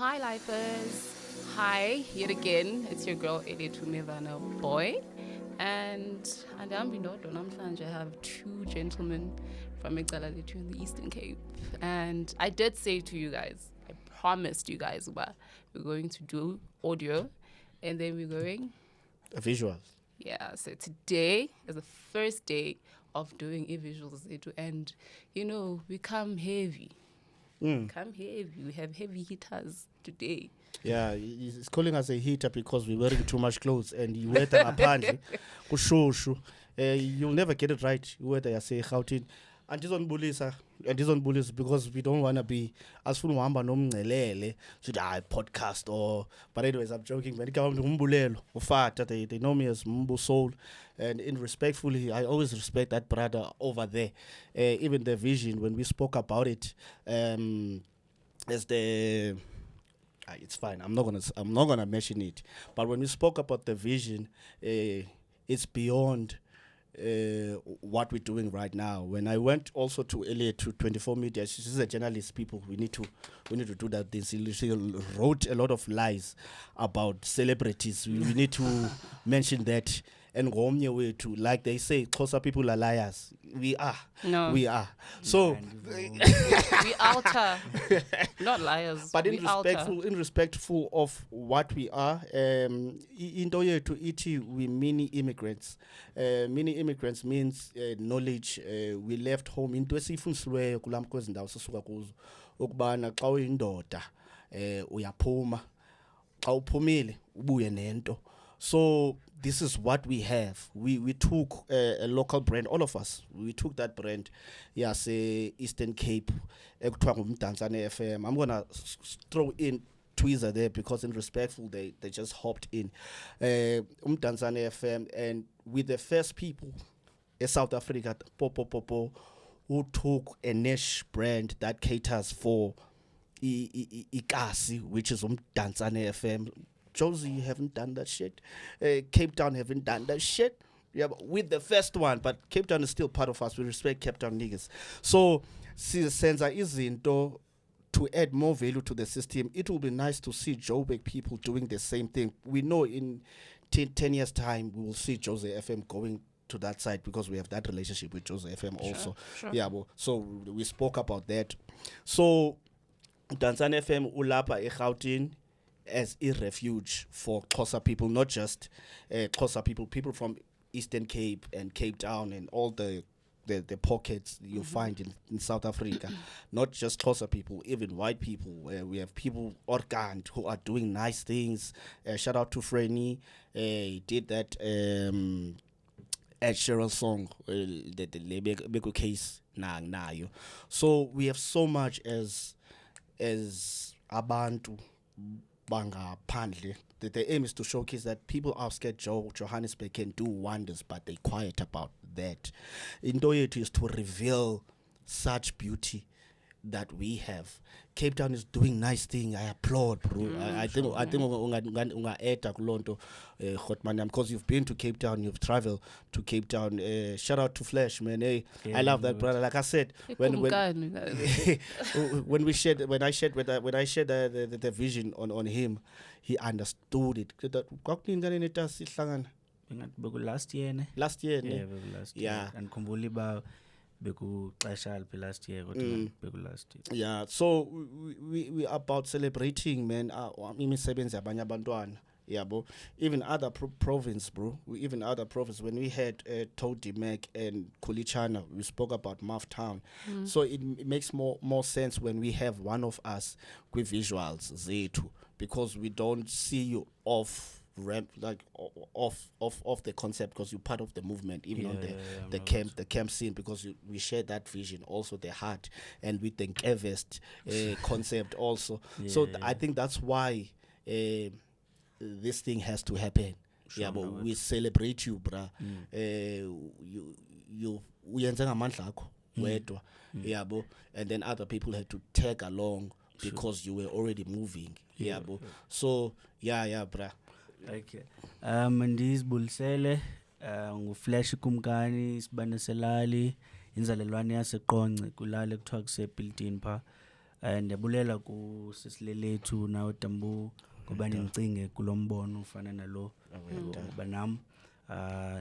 Hi, lifers. Hi, yet again. It's your girl, Elitu Mivana Boy. And namhlanje I have two gentlemen from Migdalalitu in the Eastern Cape. And I did say to you guys, I promised you guys, but we're going to do audio and then we're going. Visuals. Yeah, so today is the first day of doing e-visuals. And, we come heavy. Come heavy. We have heavy hitters today. Yeah, he's calling us a heater because we're wearing too much clothes and you wear them apparently. Kushushu. You'll never get it right. You wear the say Gauteng. Andizonibulisa because we don't want to be asifuna uhamba nomncelele should I podcast or but anyways I'm joking man umbulelo ufata they know me as Mbu Soul and in respectfully I always respect that brother over there even the vision when we spoke about it as the it's fine. I'm not gonna mention it. But when we spoke about the vision, it's beyond what we're doing right now. When I went also to Elliot to 24 Media, she's a journalist. People, we need to do that. She wrote a lot of lies about celebrities. We need to mention that. And go on your way to, like they say, closer people are liars. We are. No. We are. So We alter, not liars. but we in respectful of what we are, into yethu ithi we mini immigrants. Mini immigrants means knowledge. We left home into esifundisiweyo kulam kwezindawo sisuka kuzo ukubana xa uyindoda uyaphuma xa uphumile ubuye nento. So this is what we have. We took a local brand, all of us. We took that brand, say Eastern Cape, Mdantsane FM. I'm gonna throw in Tweezer there because in respectful they just hopped in. Mdantsane FM, and with the first people in South Africa, who took a niche brand that caters for Ikasi, which is Mdantsane FM. Josie, you haven't done that shit. Cape Town haven't done that shit. Yeah, with the first one, but Cape Town is still part of us. We respect Cape Town niggas. So, senza izinto to add more value to the system, it will be nice to see Joburg people doing the same thing. We know in 10 years' time, we will see Jose FM going to that side because we have that relationship with Jose FM also. Sure. Yeah, so we spoke about that. So, Dansan FM ulapa eGauteng as a refuge for Xhosa people, not just Xhosa people from Eastern Cape and Cape Town and all the pockets you find in South Africa. Not just Xhosa people, even white people. We have people organized who are doing nice things. Shout out to Frenny. He did that Ed Sheeran song, the big case nayo. So we have so much as abantu bangaphandle. The aim is to showcase that people are scared Johannesburg can do wonders, but they're quiet about that. Into yethu is to reveal such beauty that we have. Cape Town is doing nice thing. I applaud, bro. I think unga eta kulonto Hotman because you've been to Cape Town, you've traveled to Cape Town. Shout out to Flash, man. Hey, I love that brother. Like I said, when I shared the vision on him, he understood it. Last year ne? Last year, Yeah, ne? last year. Yeah. And khumbula iba bekuxesha liphi last year kodwa last year. Yeah, so we are about celebrating, man. Imisebenzi yabanye abantwana. Yeah, bro. Even other province, bro. Even other province. When we had Toti Mac and Kulichana, we spoke about Muff Town. So it makes more sense when we have one of us with visuals, Zetu, because we don't see you off ramp like off the concept because you're part of the movement, even on the camp scene, because we share that vision, also the heart, and with the Kevest concept also. So I think that's why this thing has to happen. Sure, but no, we celebrate you, bruh. You uyenza ngamandla akho wedwa, yabo, and then other people had to tag along because you were already moving, yabo. So yeah, bruh. Okay. Ndizibulisele nguFlash Kumkani Sibane Selali inzalelwane yaseQonce kulale kuthiwa kuseBuilding pha. and ndiyabulela kuSisilelethu nawe Tambu ngoba ningicinge kulombono ufana nalo ngoba nam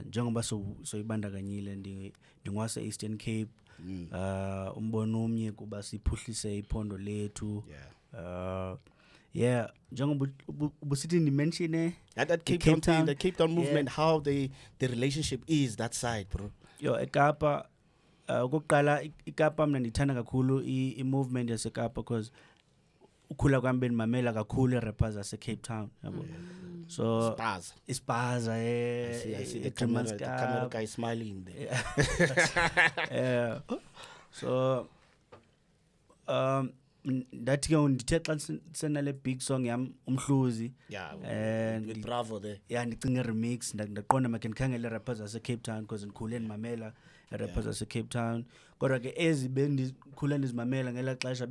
njengoba soyibandakanyile ndingwase Eastern Cape umbono omnye kuba siphuhlise iphondo lethu njengoba ubusithi ndimention that Cape Town, the Cape Town movement, how the relationship is that side, bro. eKapa okokuqala iKapa mina ndithanda kakhulu i-movement yaseKapa because ukhula kwami benimamela kakhulu i-rappers zase-Cape Town yabo. So Ispaza I see the camera guy smiling there. So ndathi ke ndithe xa senale big song yam Umhluzi and with Bravo there. ndicinga remix ndaqonda make ndikhangele rappers zase-Cape Town because ndikhule ndimamela rappers zase-Cape Town kodwa ke ezi bendikhule ndizimamela ngela xesha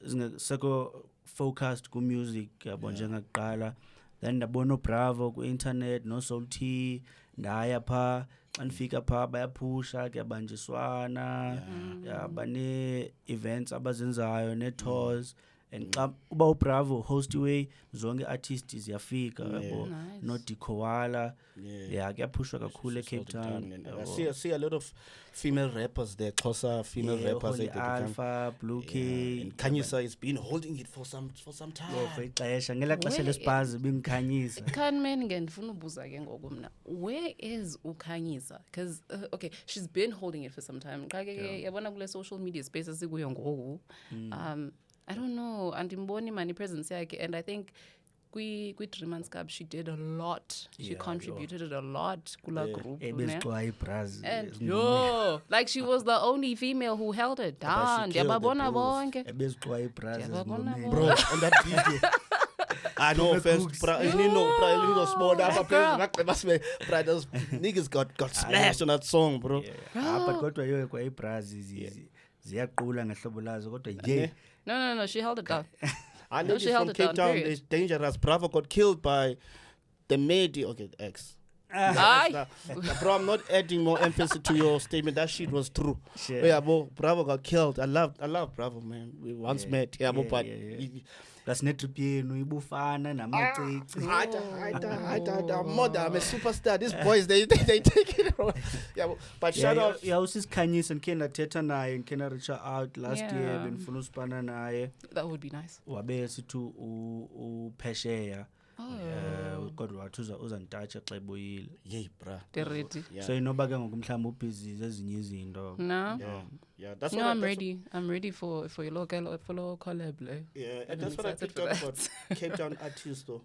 bezingaseko focused ku music yabo njengakuqala then ndabona uBravo ku internet no Soul T ndaya pha xa ndifika pha bayaphusha kuyabanjiswana bane events abazenzayo ne tours and xa uba uBravo host way zonke artists ziyafika yabo no Dikowala kuyaphushwa kakhulu eCape Town. I see a lot of female rappers there, Xhosa female rappers like Alpha, Blue K, and Khanyisa has been holding it for some time. For ixesha ngela xesha lespazi bingikhanyisa. Can man ngifuna ubuza ke ngoku mina. Where is uKhanyisa? Cuz okay, she's been holding it for some time. Xa ke yabona kule social media space asikuyo ngoku. I don't know, andimboni mani presence yakhe, and I think kwi 3 months cup she did a lot. She contributed a lot kula group. And like she was the only female who held it down. Ndiyababona bonke. Bro, on that video. I know first those niggas got smashed on that song, bro. But kodwa yo kwa iBrazil ziyaqula ngehlobo lazo kodwa No, she held it down. I know she held it Cape down. It's dangerous. Bravo got killed by the media. Okay, X. Bro, I'm not adding more emphasis to your statement. That shit was true. Yeah, bro, Bravo got killed. I love Bravo, man. We once met. Yeah, but that's netrupienu ibufana namacici. Mother, I'm a superstar. These boys, they take it away. Yeah, but shout out. Usisikhanyisa ndikhe ndathetha naye ndikhe reach out last year benifuna usipana naye. That would be nice. Wabe sithi uphesheya. Kodwa wathi uzantatsha xa eboyile. Yey bra. Ready. So inoba ke ngokumhlamba ubusy ezinye izinto. No. Yeah, that's no, I'm ready. I'm ready for your local collab. Yeah, and that's what I picked up about Cape Town artists though.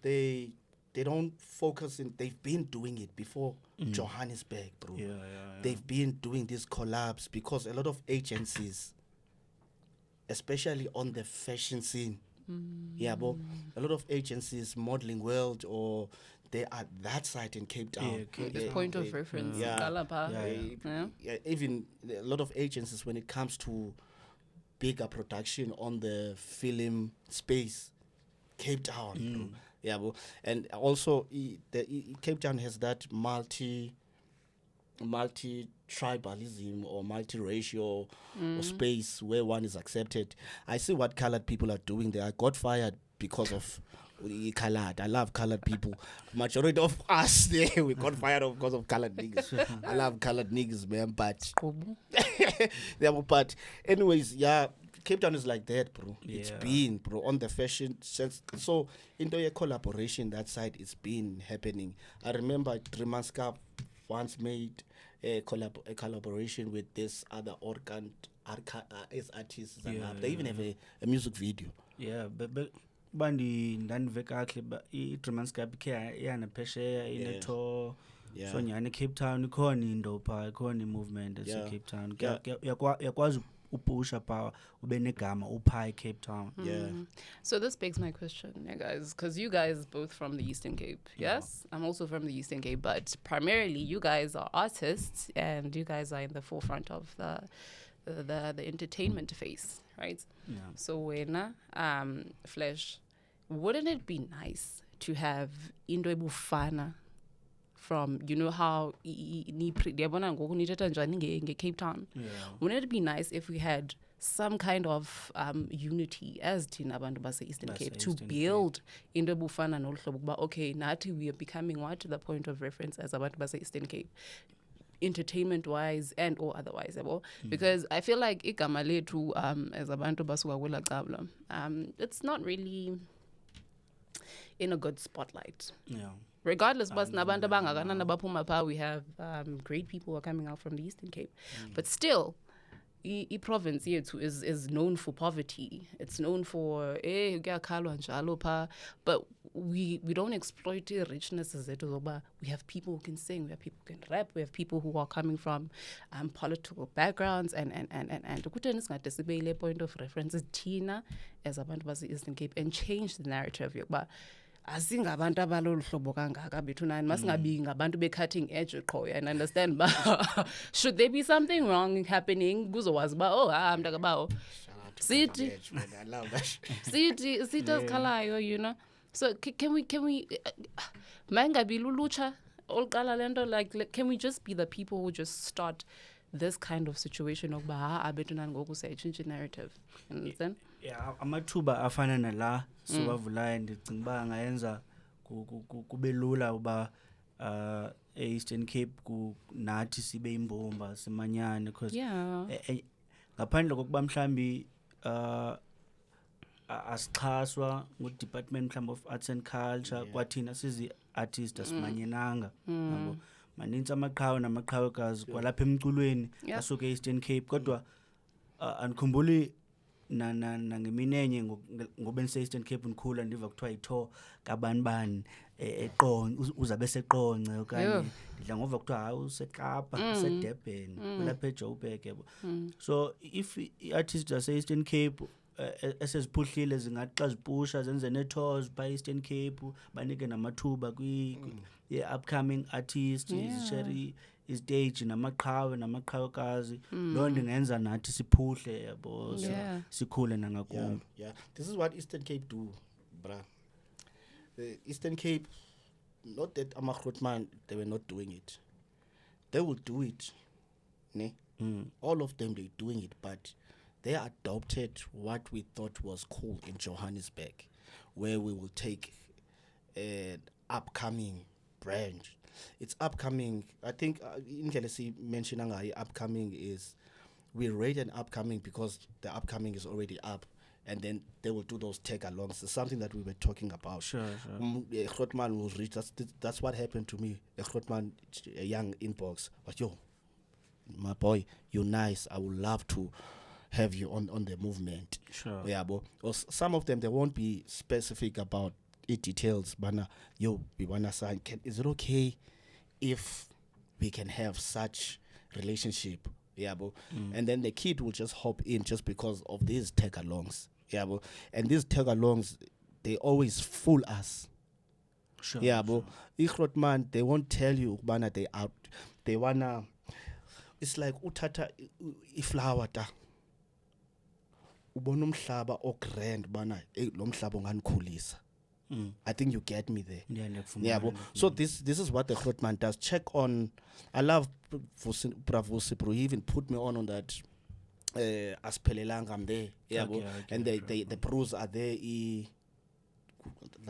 They don't focus in. They've been doing it before Johannesburg, bro. Yeah. They've been doing these collabs because a lot of agencies, especially on the fashion scene, but a lot of agencies, Modeling World, or they are that side in Cape Town. Point of reference. Even a lot of agencies when it comes to bigger production on the film space, Cape Town. And also Cape Town has that multi-tribalism or multi-racial or space where one is accepted. I see what colored people are doing. They got fired because of colored. I love colored people. Majority of us there, we got fired because of colored niggas. I love colored niggas, man. But anyways, Cape Town is like that, bro. It's been, bro, on the fashion sense. So, into a collaboration, that side, it's been happening. I remember 3 months Cup once made a collaboration with this other artists. They even have a music video. Yeah, but bandi ndandive kahle i-3 months Cup yana phesheya ine-tour. So nyane Cape Town ikhona into pha, ikhona i-movement ese-Cape Town. Yakwazi upusha pa ube negama upha Cape Town. So this begs my question, guys, because you guys both from the Eastern Cape. Yes, I'm also from the Eastern Cape, but primarily you guys are artists and you guys are in the forefront of the entertainment phase, right? So when Flesh, wouldn't it be nice to have Indo Bufana from, you know how Cape Town? Wouldn't it be nice if we had some kind of unity as thina abantu base-Eastern Cape to Base-Eastern Cape. build into ebufana nolu hlobo ukuba okay nathi we are becoming what the point of reference as abantu base-Eastern Cape entertainment wise and or otherwise yabo because I feel like igama lethu as abantu basuka kwela cabla it's not really in a good spotlight. Yeah. Regardless, but nabantu abangakanani abaphuma pha, we have great people who are coming out from the Eastern Cape. But still, I province yethu is known for poverty. It's known for kuyakhalwa njalo pha, but we don't exploit the richnesses zethu zoba we have people who can sing, we have people who can rap, we have people who are coming from political backgrounds and ukuthe nisingade sibe ile point of reference thina as abantu base-Eastern Cape and change the narrative yokuba asingabantu abalolu hlobo kangaka bethu nani masingabi ngabantu be-cutting edge qho and understand ba should there be something wrong happening kuzowazi ba mntakabawo sithi asikhalayo you know so can we mangabi lulutsha oluqala lento like can we just be the people who just start this kind of situation okuba abethu nani ngoku sayitshintshe narrative, you understand? Yeah, amathuba afana nala siwavulayo ndicinga uba angayenza kube lula uba e-Eastern Cape nathi sibe imbumba simanyane because ngaphandle kokuba mhlambi asixhaswa ngu-Department mhlawumbi of Arts and Culture kwathina sizi-artist asimanyenanga yabo maninzi amaqhawe namaqhawekazi kwalapha emculweni asuke e-Eastern Cape kodwa andikhumbuli nangeminenye ngoba nise-Eastern Cape ndikhula ndiva kuthiwa yitho kabanibani eQonce uzabe seQonce okanye ndidla ngova kuthiwa hayi useKapa useDurban ulapha eJoburg yabo so if i-artists zase-Eastern Cape eseziphuhlile zingathi xa zipusha zenze nee-tours pha Eastern Cape banike namathuba upcoming artists zishare istage namaqhawe namaqhawekazi loo nto ingenza nathi siphuhle yabo sikhule nangakumbi. Yeah, this is what Eastern Cape do, bruh. The Eastern Cape, not that Amakrotman, they were not doing it. They will do it. Ne? All of them, they're doing it, but they adopted what we thought was cool in Johannesburg, where we will take an upcoming brand. It's upcoming. I think in Gelesi mentioning upcoming is we rate an upcoming because the upcoming is already up, and then they will do those tag-alongs. It's something that we were talking about. Sure. Grootman will reach. That's what happened to me. Grootman, a young inbox. But yo, my boy, you're nice. I would love to have you on the movement. Sure. Yeah, but some of them, they won't be specific about it details. But yo, we want to sign. Is it okay if we can have such relationship? Yeah, but and then the kid will just hop in just because of these tag-alongs. Yeah, but and these tag-alongs, they always fool us. Sure. Yeah, but Grootman, they won't tell you bana they out. They wanna. It's like utata iflower ta. Ubona umhlaba grand bana lo mhlaba unganikhulisa. I think you get me there. Yeah, so this is what the Grootman does. Check on. I love Bravo Sipro. He even put me on that. Aspelelang, I'm there. Yeah, okay, and the pros are there. The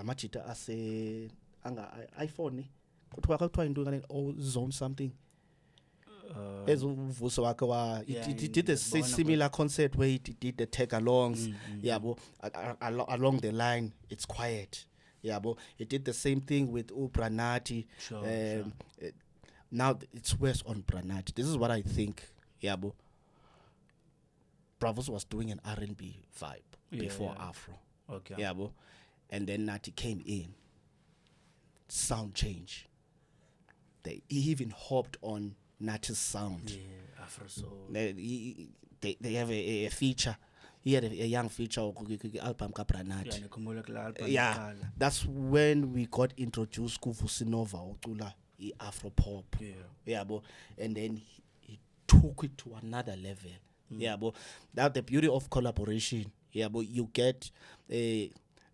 machita ase iPhone. Kuthiwa zone something. He did the similar concept where he did the tag-alongs. Yeah, along the line, it's quiet. Yeah, but he did the same thing with Branati. Sure. Now it's worse on Branati. This is what I think. Yeah, but Bravos was doing an R&B vibe before Afro. Okay. Yeah, but and then Nati came in. Sound change. They even hopped on Nati's sound. Yeah, Afro soul. They have a feature. He had a young feature album Kapranat. Yeah, that's when we got introduced to Vusinova Otula Afro pop. Yeah, but and then he took it to another level. Yeah, but that's the beauty of collaboration. Yeah, but you get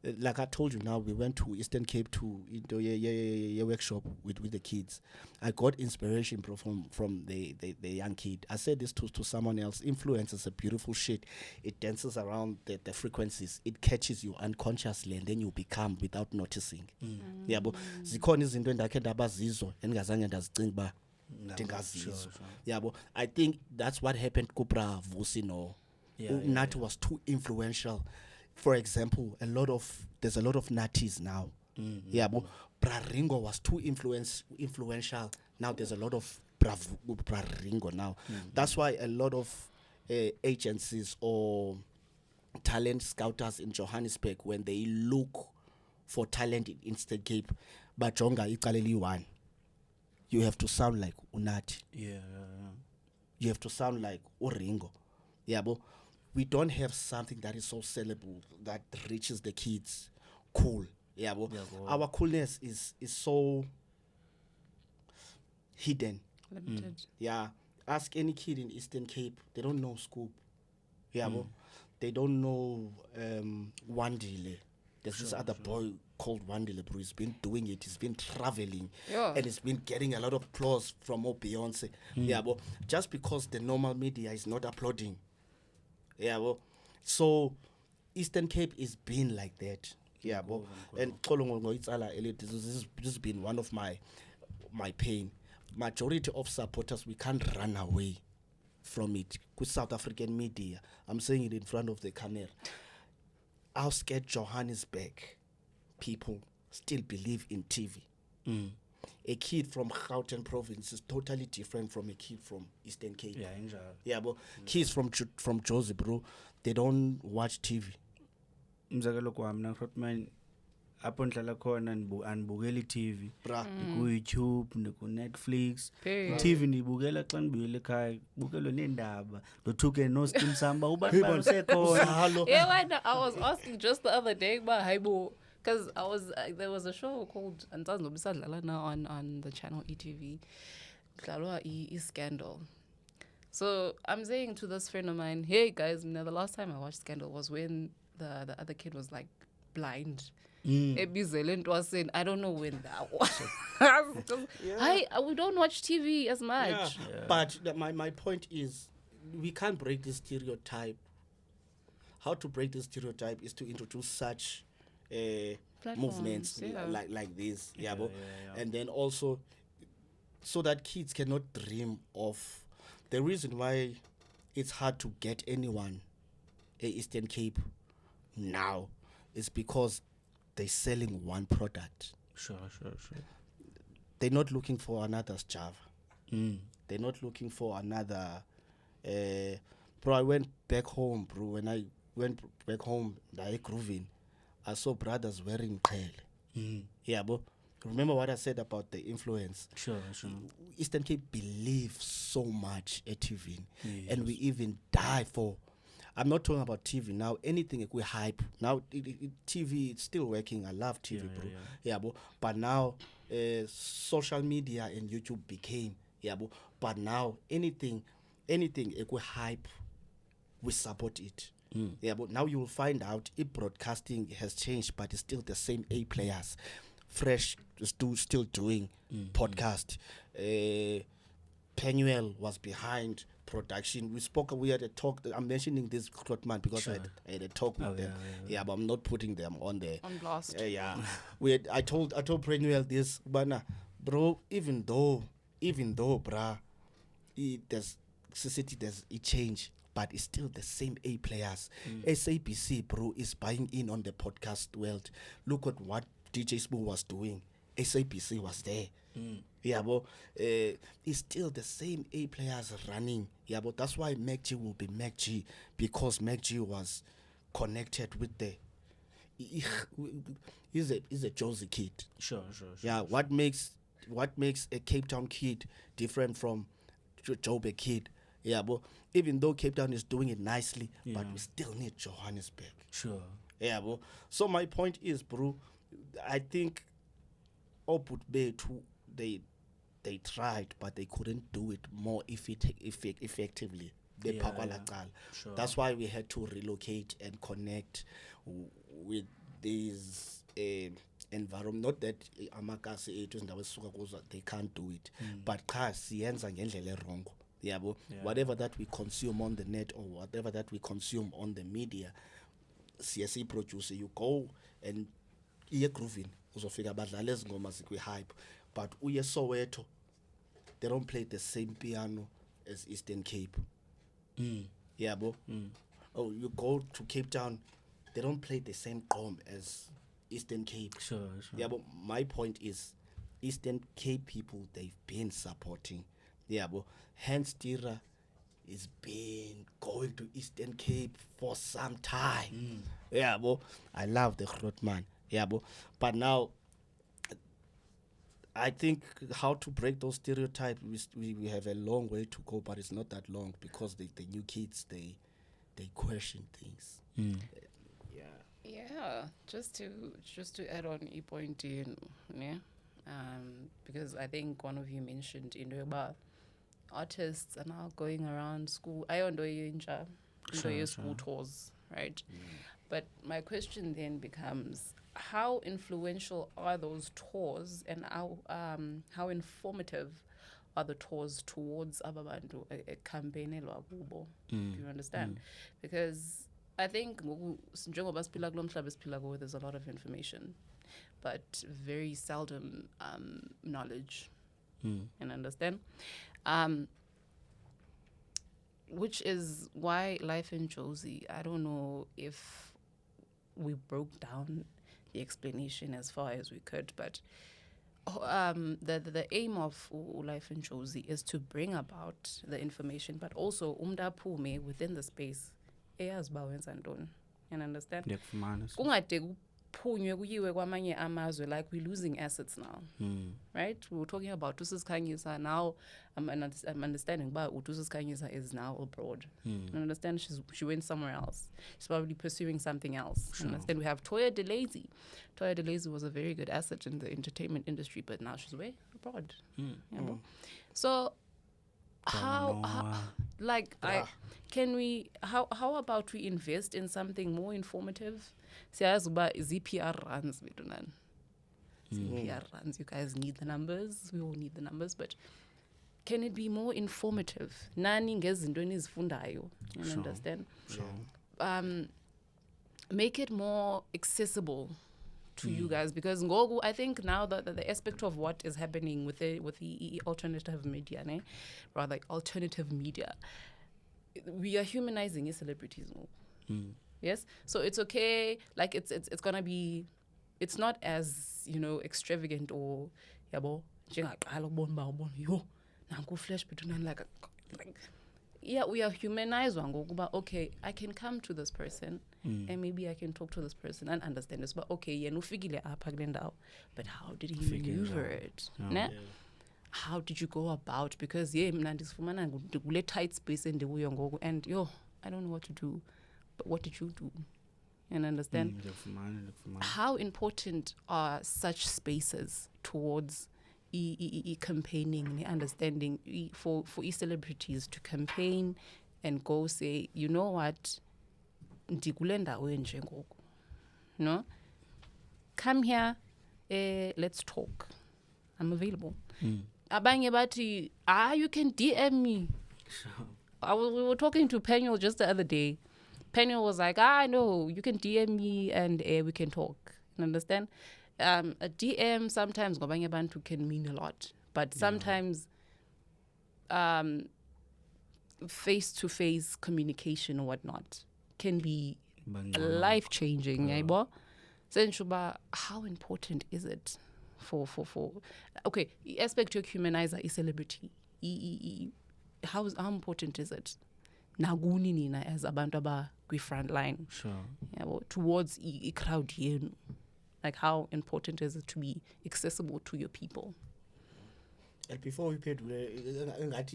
like I told you now, we went to Eastern Cape to into a workshop with the kids. I got inspiration, bro, from the young kid. I said this to someone else. Influence is a beautiful shit. It dances around the frequencies. It catches you unconsciously, and then you become without noticing. Yabo, zikhona izinto endakhe ndabazizo endingazange ndazicinga uba ndingazizo. Yabo, I think that's what happened Kupra Vusi no. Nat was too influential. For example, there's a lot of Natis now. Yabo, Ringo was too influential. Now there's a lot of Ringo now. That's why a lot of agencies or talent scouters in Johannesburg, when they look for talent in Eastern Cape, Bajonga ikaleli one. You have to sound like Unati. You have to sound like Oringo. Yabo. We don't have something that is so sellable that reaches the kids. Cool. Yabo. Our coolness is so hidden. Limited. Yeah. Ask any kid in Eastern Cape, they don't know Scoop. Yabo. They don't know Wandile. There's this other boy called Wandile, bro. He's been doing it. He's been traveling. Yeah. And he's been getting a lot of applause from Beyonce. Yeah, but just because the normal media is not applauding. Yeah, well, so Eastern Cape is being like that. Yeah, well, and this has been one of my pain. Majority of supporters, we can't run away from it. With South African media, I'm saying it in front of the camera. How scared Johannesburg people still believe in TV. A kid from Gauteng province is totally different from a kid from Eastern Cape. Yeah, but kids from Jozi, bro, they don't watch TV. Umzekelo kwami nakuthi man apho ndhlala khona andibukeli TV ku-YouTube niku-Netflix TV ndibukela xa ndibuyele ekhaya bukelwe neendaba ndothuke no-Skeem Samba ubani usekhona. Yeah, I was asking just the other day about Haibo. Because there was a show called Antanzo Bisadlala now on the channel ETV. Scandal. So I'm saying to this friend of mine, hey guys, the last time I watched Scandal was when the other kid was like blind. Ebizelent was saying, I don't know when that was. We don't watch TV as much. Yeah. But my point is, we can't break this stereotype. How to break this stereotype is to introduce such movements like this, and then also so that kids cannot dream of. The reason why it's hard to get anyone in Eastern Cape now is because they're selling one product. Sure. They're not looking for another's Java. They're not looking for another. Bro, I went back home, bro. When I went back home, I grooving. I saw brothers wearing khele. Yeah, but remember what I said about the influence. Sure. Eastern Cape believes so much at TV, and we even die for. I'm not talking about TV now. Anything we hype now. TV it's still working. I love TV, bro. Yeah, but now social media and YouTube became But now anything we hype, we support it. Yeah, but now you will find out if broadcasting has changed, but it's still the same A players. Fresh is still doing podcast. Penuel was behind production. We had a talk. I'm mentioning this Klotman because I had a talk with them. Yeah, but I'm not putting them on there. On blast. I told Penuel this, but bro, even though, bruh, there's a change. But it's still the same A players. SABC, bro, is buying in on the podcast world. Look at what DJ Smooth was doing. SABC was there. Yeah, but it's still the same A players running. Yeah, but that's why MacG will be MacG, because MacG was connected with the. He's a Josie kid. Sure. Yeah, what makes a Cape Town kid different from Joburg kid? Yeah, but even though Cape Town is doing it nicely, but we still need Johannesburg. Sure. Yeah, bro. So my point is, bro, I think Oput Bay too, they tried, but they couldn't do it more effectively. Sure. That's why we had to relocate and connect with there's a environment, not that amakasi ethu izindawo esisuka kuzo they can't do it, but cha siyenza ngendlela wrong. Yabo, whatever that we consume on the net or whatever that we consume on the media, CSE producer, you go and iye grooving uzofika badlala ezingoma zikwi-hype, but uye Soweto they don't play the same piano as Eastern Cape. Yabo. Oh, you go to Cape Town, they don't play the same gqom as Eastern Cape. Sure. Yeah, but my point is, Eastern Cape people, they've been supporting. Yeah, but Hans Tira has been going to Eastern Cape for some time. Yeah, but I love the Grootman. Yeah, but now, I think how to break those stereotypes, we have a long way to go, but it's not that long because the new kids, they question things. Yeah, just to add on a point in, yeah, because I think one of you mentioned about artists are now going around school. I don't know school tours, right? But my question then becomes, how influential are those tours, and how informative are the tours towards ababantu a campaign elwakubo? Do you understand? Because I think njengoba siphila kulo mhlaba esiphila kuwo, there's a lot of information, but very seldom knowledge. And understand? Which is why Life in Josie, I don't know if we broke down the explanation as far as we could, but the aim of Life in Josie is to bring about the information, but also umdapume within the space. You understand? Kungade kuphunywe kuyiwe kwamanye amazwe, like we're losing assets now. Right? We were talking about Utus Kanyisa now. I'm understanding but Utus Kanyisa is now abroad. You understand? She went somewhere else. She's probably pursuing something else. You understand? We have Toya DeLazy. Toya DeLazy was a very good asset in the entertainment industry, but now she's way abroad. So how about we invest in something more informative? Siyazi uba ZPR runs betunan. ZPR runs, you guys need the numbers, we all need the numbers, but can it be more informative? Nani ngezinto enizifundayo, you understand? Make it more accessible to you guys, because ngoku, I think now that the aspect of what is happening with the alternative media, alternative media, we are humanizing celebrities more. Yes, so it's okay. Like it's gonna be, it's not as extravagant or flesh between like we are humanized. Okay, I can come to this person and maybe I can talk to this person and understand this. But okay, but how did he maneuver it? How did you go about? Because tight space and I don't know what to do. But what did you do? And understand? How important are such spaces towards campaigning, understanding for celebrities to campaign and go say, you know what, no, come here, let's talk. I'm available. Abanye bati, you can DM me. We were talking to Penuel just the other day. Penuel was like, no, you can DM me and we can talk. You understand? A DM sometimes ngobanye abantu can mean a lot, but sometimes face-to-face communication or whatnot can be life-changing. So how important is it for okay, the aspect of humanizer is celebrity. How important is it? Naguni nina as abantu aba front line. Sure. Towards a crowd here. Like how important is it to be accessible to your people? And before we paid,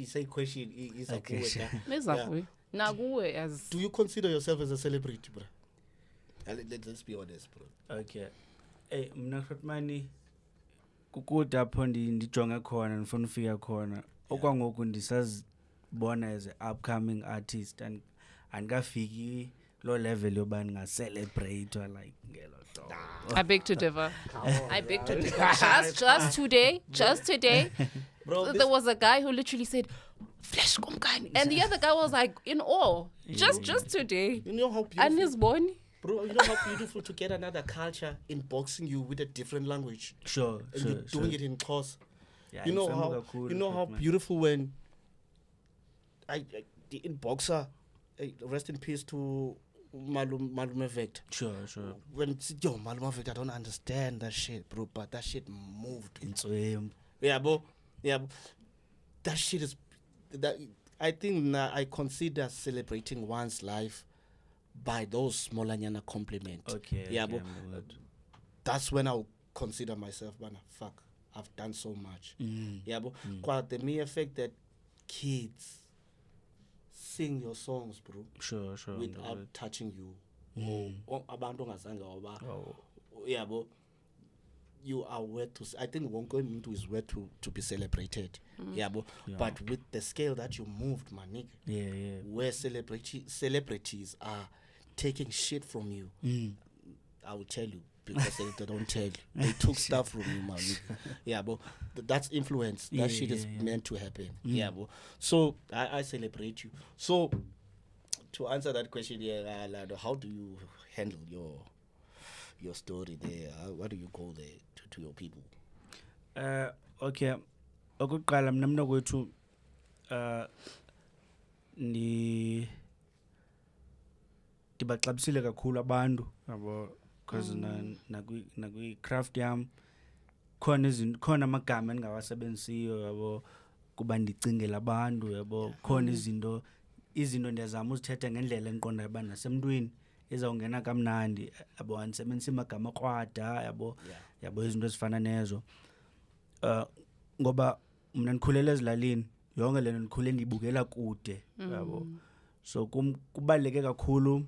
say question is exactly. Naguwe as. Do you consider yourself as a celebrity, bro? Let's be honest, bro. Okay. Hey, mna Grootman kukude apho ndijonga khona ndifuna ufika khona. Okwangoku ndisazibona as an upcoming artist and andikafiki lo level yoba ninga-celebrate like ngelo hlobo. I beg to differ. I beg to differ. Just today, Bro, there was a guy who literally said, "Flesh kumkani," and the other guy was like in awe. Just today, you know how and beautiful, he's born. bro, you know how beautiful to get another culture in boxing you with a different language. Sure, And you're doing it in Xhosa. Yeah, You know ifemo how kakhulu, you know how man. beautiful when the in boxer, rest in peace to Malume Vector. Sure. When it's, yo, Malume Vector, I don't understand that shit, bro, but that shit moved. Intswembu. Yeah, bro. That shit is that. I think now I consider celebrating one's life by those smaller nyana compliments. Okay. Yeah, okay, but I'm good. that's when I'll consider myself, man, fuck, I've done so much. Yeah, but quite the mere fact that kids sing your songs, bro, Sure. I'm without good. touching you. Abantu ongazange waba. Oh, Yeah, but you are worth to. I think wonke umuntu is worth to be celebrated. Yeah, but with the scale that you moved, my nigga, yeah. where celebrities are taking shit from you, I will tell you because they don't tell you. They took stuff from you, my nigga. Yeah, but that's influence. That shit is meant to happen. Yeah, but so I celebrate you. So to answer that question, yeah, Lado, how do you handle your story there? What do you go there to your people? Okay. Okokuqala mina mnakwethu ndibaxabisile kakhulu abantu yabo because nakwi craft yam khona amagama endingawasebenzisiyo yabo kuba ndicingela abantu yabo khona izinto ndiyazama uzithetha ngendlela endiqondayo uba nasemntwini izawungena kamnandi yabo andisebenzisa amagama akrwada yabo izinto ezifana nezo ngoba mna ndikhulele ezilalini yonke le nto ndikhule ndiyibukela kude yabo so kubaluleke kakhulu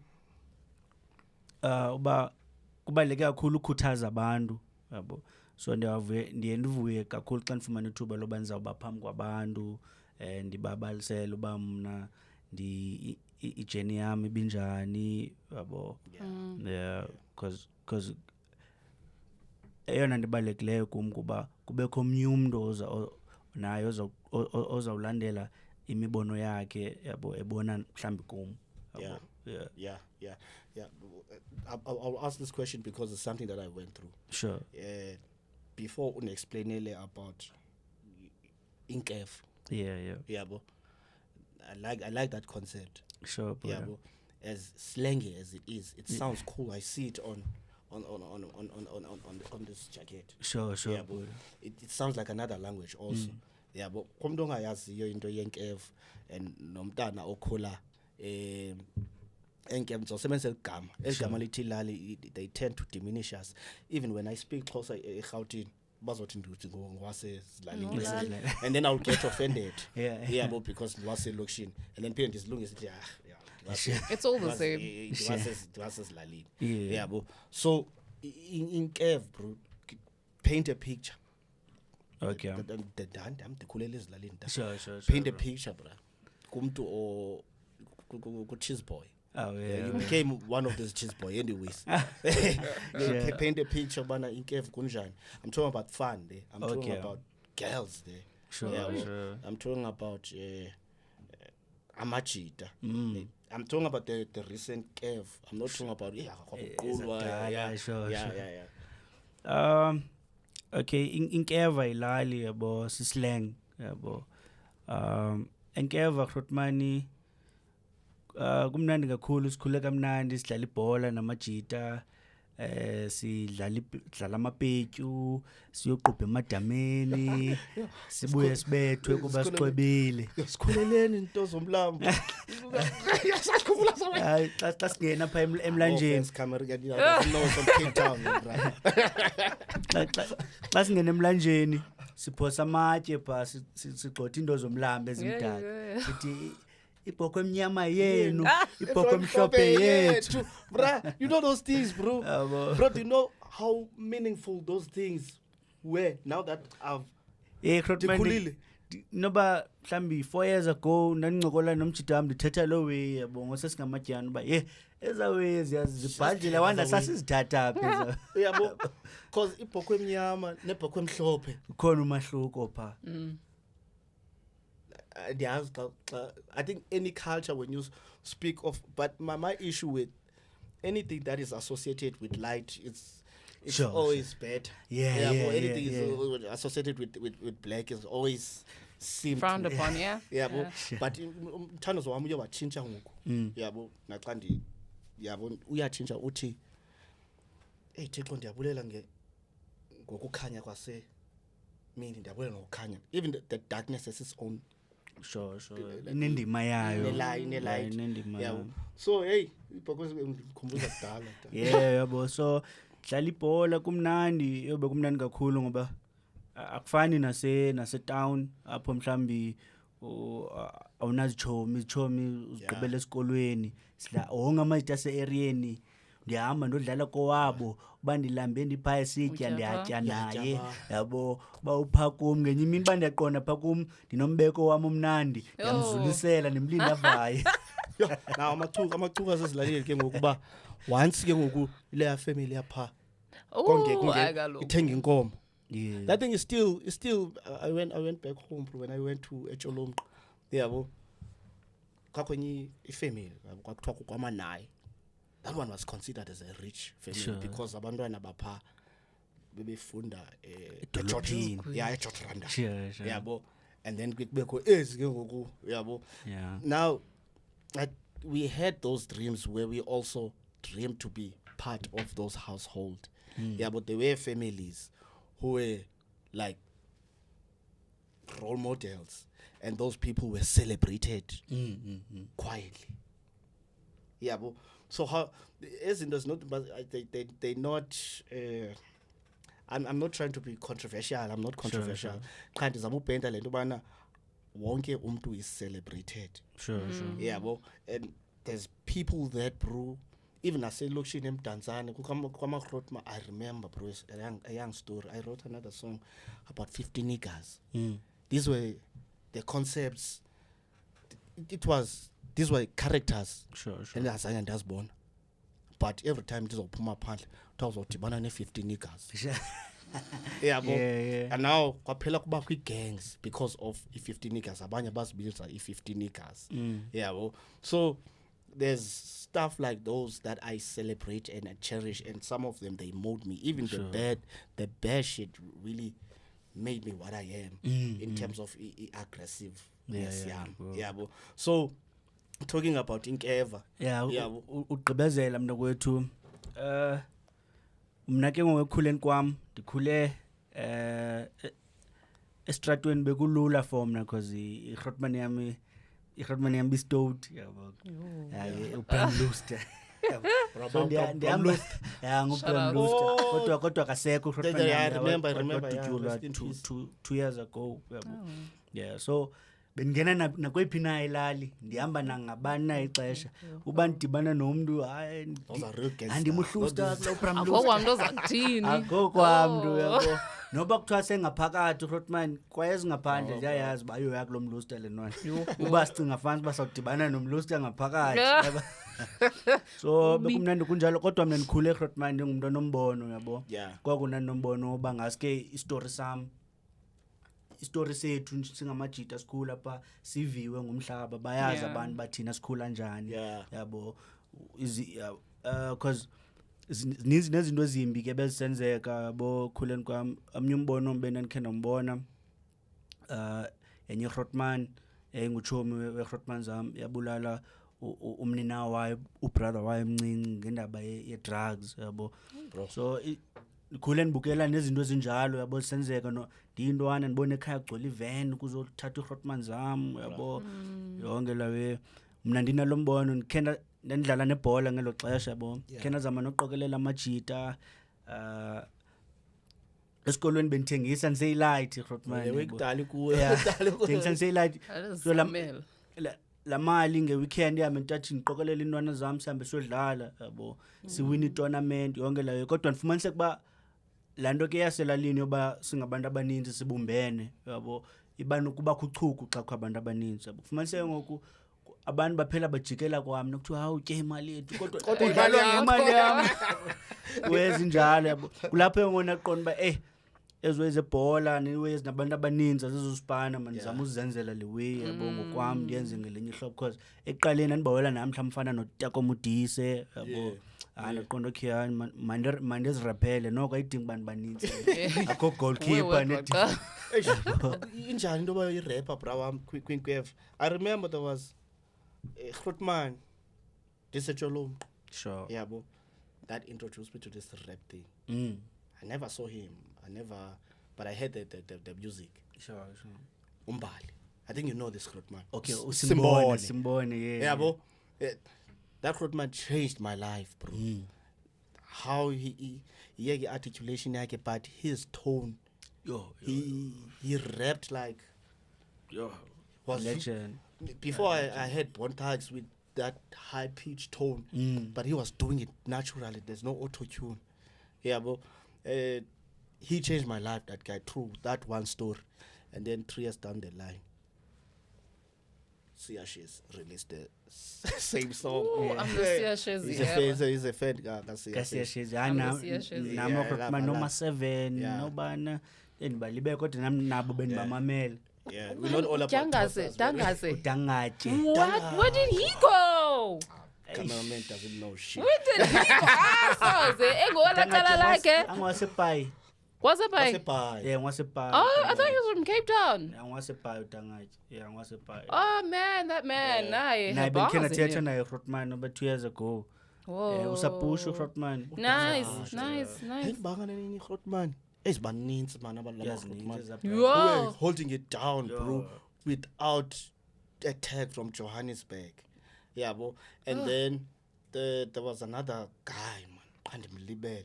kubaluleke kakhulu ukhuthaza abantu yabo so ndiye ndivuye kakhulu xa ndifumana ithuba loba ndizawuba phambi kwabantu ndibabalisele uba mna ijeni yam ibinjani yabo yeah because eyona nto ibalulekileyo kum kuba kubekho omnye umntu naye ozawulandela imibono yakhe yabo ebona mhlawumbi kum yabo. Yeah. I'll ask this question because it's something that I went through. Sure. Before unexplainele about Inkev. Yeah. Bro. I like that concept. Sure. Yeah, bro. As slangy as it is, it sounds cool. I see it on this jacket. Sure. Yeah, bro. It sounds like another language also. Yeah, but komuntu ongayaziyo into yenkev and nomntana okhula enkev ngizosebenzisa igama lithi lali, they tend to diminish us. Even when I speak Xhosa eGauteng bazothi nduthi ngowasezillalini and then I'll get offended. Yeah, but because ndiwaselokishini and then phinde ndizilungise ithi It's all the same. ndiwasezillalini. Yeah, bro. So inkev, bro, paint a picture. Okay. Ndikhulele ezilalini. Sure. Paint a picture, bro. Kumntu ku cheese boy. Oh yeah. You became one of those cheese boy anyways. Paint a picture bana inkev kunjani. I'm talking about fun there. I'm talking about girls there. Sure. I'm talking about amajita. I'm talking about the recent Kev. I'm not talking about Sure. Okay, inkeva ilali yabo sislang yabo. Inkeva Krotmani kumnandi kakhulu sikhule kamnandi sidlala ibhola namajita sidlala amapetyu siyoqubha emadameni sibuye sibethwe kuba sixwebile sikhuleleni into zomlambo. hayi xa singena pha emlanjeni xa singena emlanjeni siphosa amatye pha sigxotha into zomlambo ezimdaka sithi ibhoko emnyama yenu ibhoko emhlophe yethu. Bro, you know those things, bro. Bro, do you know how meaningful those things were now that I've noba mhlambi 4 years ago ndandincokola nomjida wam ndithetha lo way yabo ngosesingamadyana uba eza way zibhadlile wanda sasizithatha pha uyabo because ibhokhwe emnyama nebhokhwe emhlophe ukhona umahluko pha. Ndiyazi I think any culture when you speak of, but my issue with anything that is associated with light, it's Sure, always better. Yeah, Anything is associated with black is always seemed Frowned upon, yeah. yabo but umthandazo wami uyowatshintsha ngoku yabo naxa yabo uyatshintsha uthi Thixo ndiyabulela ngokukhanya kwase mini, ndiyabulela ngokukhanya, even the darkness has its own sure inendima yayo inelight yabo. So hey because ngikhumbuza kudala yabo so dlala ibhola kumnandi, yobe kumnandi kakhulu ngoba akufani nase town apho mhlambi awunazichomi uzigqibela esikolweni sila onke amajita ase-areeni ndihamba ndodlala kowabo uba ndilambe ndipha esitya ndiyatya naye yabo uba upha kum ngenye imini uba ndiyaqonda pha kum ndinombeko wam omnandi ndiyamzulisela ndimlinde avaye. Now amachuka asezilalini ke ngokuba once ke ngoku ile family yapha konke ithenga inkomo. Yeah. That thing is still I went back home when I went to Echolomqa yabo kakwenye ifamily kwakuthiwa kwaManayi. That one was considered as a rich family because abantwana bapha bebefunda edolophini eJotranda sure yabo, and then kubekho ezi ke ngoku yabo. Now we had those dreams where we also dreamed to be part of those household. But there were families who were like role models, and those people were celebrated quietly. But so how as in does not, but they not. I'm not trying to be controversial. I'm not controversial. Kanti zamubhenda lento bana wonke umuntu is celebrated. Sure. And there's people that bro. Even I say look in Tanzania, I remember bro, a young story. I wrote another song about 50 niggas. These were the concepts. These were characters. Sure. And as I was born. But every time this will put my pant, it was 50 niggas. And now kwaphela kuba kwi gangs because of 50 niggas. Abanye bazibiza 50 niggas. So there's stuff like those that I celebrate and I cherish, and some of them they mold me. Even the bad shit really made me what I am in terms of aggressiveness. So talking about Inkeva. Ugqibezela mna kwethu mna ke ngokukhuleni kwam ndikhule estratweni bekulula for mna because ihrotman yami bestowed yabo uPrime Luster nguPrime Luster kodwa akasekho uhrotman yami. I remember 2 years ago yabo. So bengena nakwephi na ilali ndihamba nangabani na ixesha uba ndidibana nomntu andimuhlusta kulo Prime Luster akokwamntu yabo noba kuthiwa sengaphakathi uhrotman kwayezingaphandle ndiyayazi uba ayoya kulo mluster lenwana uba sicinga fansi uba sawudibana nomluster ngaphakathi. So bekumnandi kunjalo kodwa mna ndikhule uhrotman ndingumntu onombono yabo. Kwakunandi nombono uba ngaske istory sethu singamajita sikhula apha siviwe ngumhlaba bayazi abantu bathina sikhula njani yabo because zininzi nezinto ezimbi ke bezisenzeka bokhuleni kwam. Amnye umbono bendandikhe ndombona enye Hrotman enguchomi weHrotman zam yabulala umnina wayo ubrother wayo emncinci ngendaba ye-drugs yabo. So khule ndibukela nezinto ezinjalo yabo senzeka ndiyintwana ndibone ekhaya kugcwele ivan kuzothatha iHrotman zam yabo yonke lawe. Mna ndinalo mbono ndandidlala nebhola ngelo xesha yabo khe ndazama noqokelela amajita esikolweni bendithengisa ndiseyilight iHrotman ndithengisa ndiseyilight. So la mali ngeweekend yami ntathi ndiqokelela intwana zam sihambe siyodlala yabo siwina itournament yonke layo. Kodwa ndifumanise ukuba laa nto ke yaselalini yoba singabantu abaninzi sibumbene yabo iba nokubakho uchuku xa kukho abantu abaninzi. Kufumaniseke ngoku abantu baphela bajikela kwami nokuthiwa hawu utye imali yethu kodwa udlalwa ngemali yam. Wezinjalo yabo. Kulapho ngona qonda ba ezweze ibhola niwezi nabantu abaninzi azizosipana man zama uzenzela le way yabo ngokwami ndiyenze ngelinye ihlobo because eqaleni andibawela nami mhlawumfana noTako Modise yabo. Qonda okay manje eziraphele noko ayidingi abantu baninzi. Akho goalkeeper injani into yoba i-rapper bra wam kwinkwev. I remember there was Grootman Disetsholom. Sure. Yabo. That introduced me to this rap thing. I never saw him. But I heard the music. Sure. Umbali. I think you know this Grootman. Okay, Simbone, yeah. Bro. That Grootman changed my life, bro. How he articulation yake, but his tone. He rapped like was legend. Before I had Bon Tags with that high pitched tone, but he was doing it naturally. There's no auto tune. Yeah, bro. He changed my life, that guy, through that one story. And then 3 years down the line, Siashes released the same song. Oh, I'm the Siashes. He's a fan. Siashes. Noma 7, nobana. Balibe kodwa nami nabo benibamamela. Yeah, we're not all about Dangaze. What? Where did he go? Cameraman doesn't know shit. Where did he go? Angwasepai. What's it by? Yeah, Angwasepai. Oh, I thought he was from Cape Town. Angwasepai utangaje. Yeah, Angwasepai. Oh man, that man. Naye bekena theatre naye Grootman about 2 years ago. Whoa. Usapusha Grootman. Nice. Banga nini Grootman? It's baninzi man Whoa. We were holding it down, bro, without a tag from Johannesburg. Yeah, bro. And then there was another guy, man.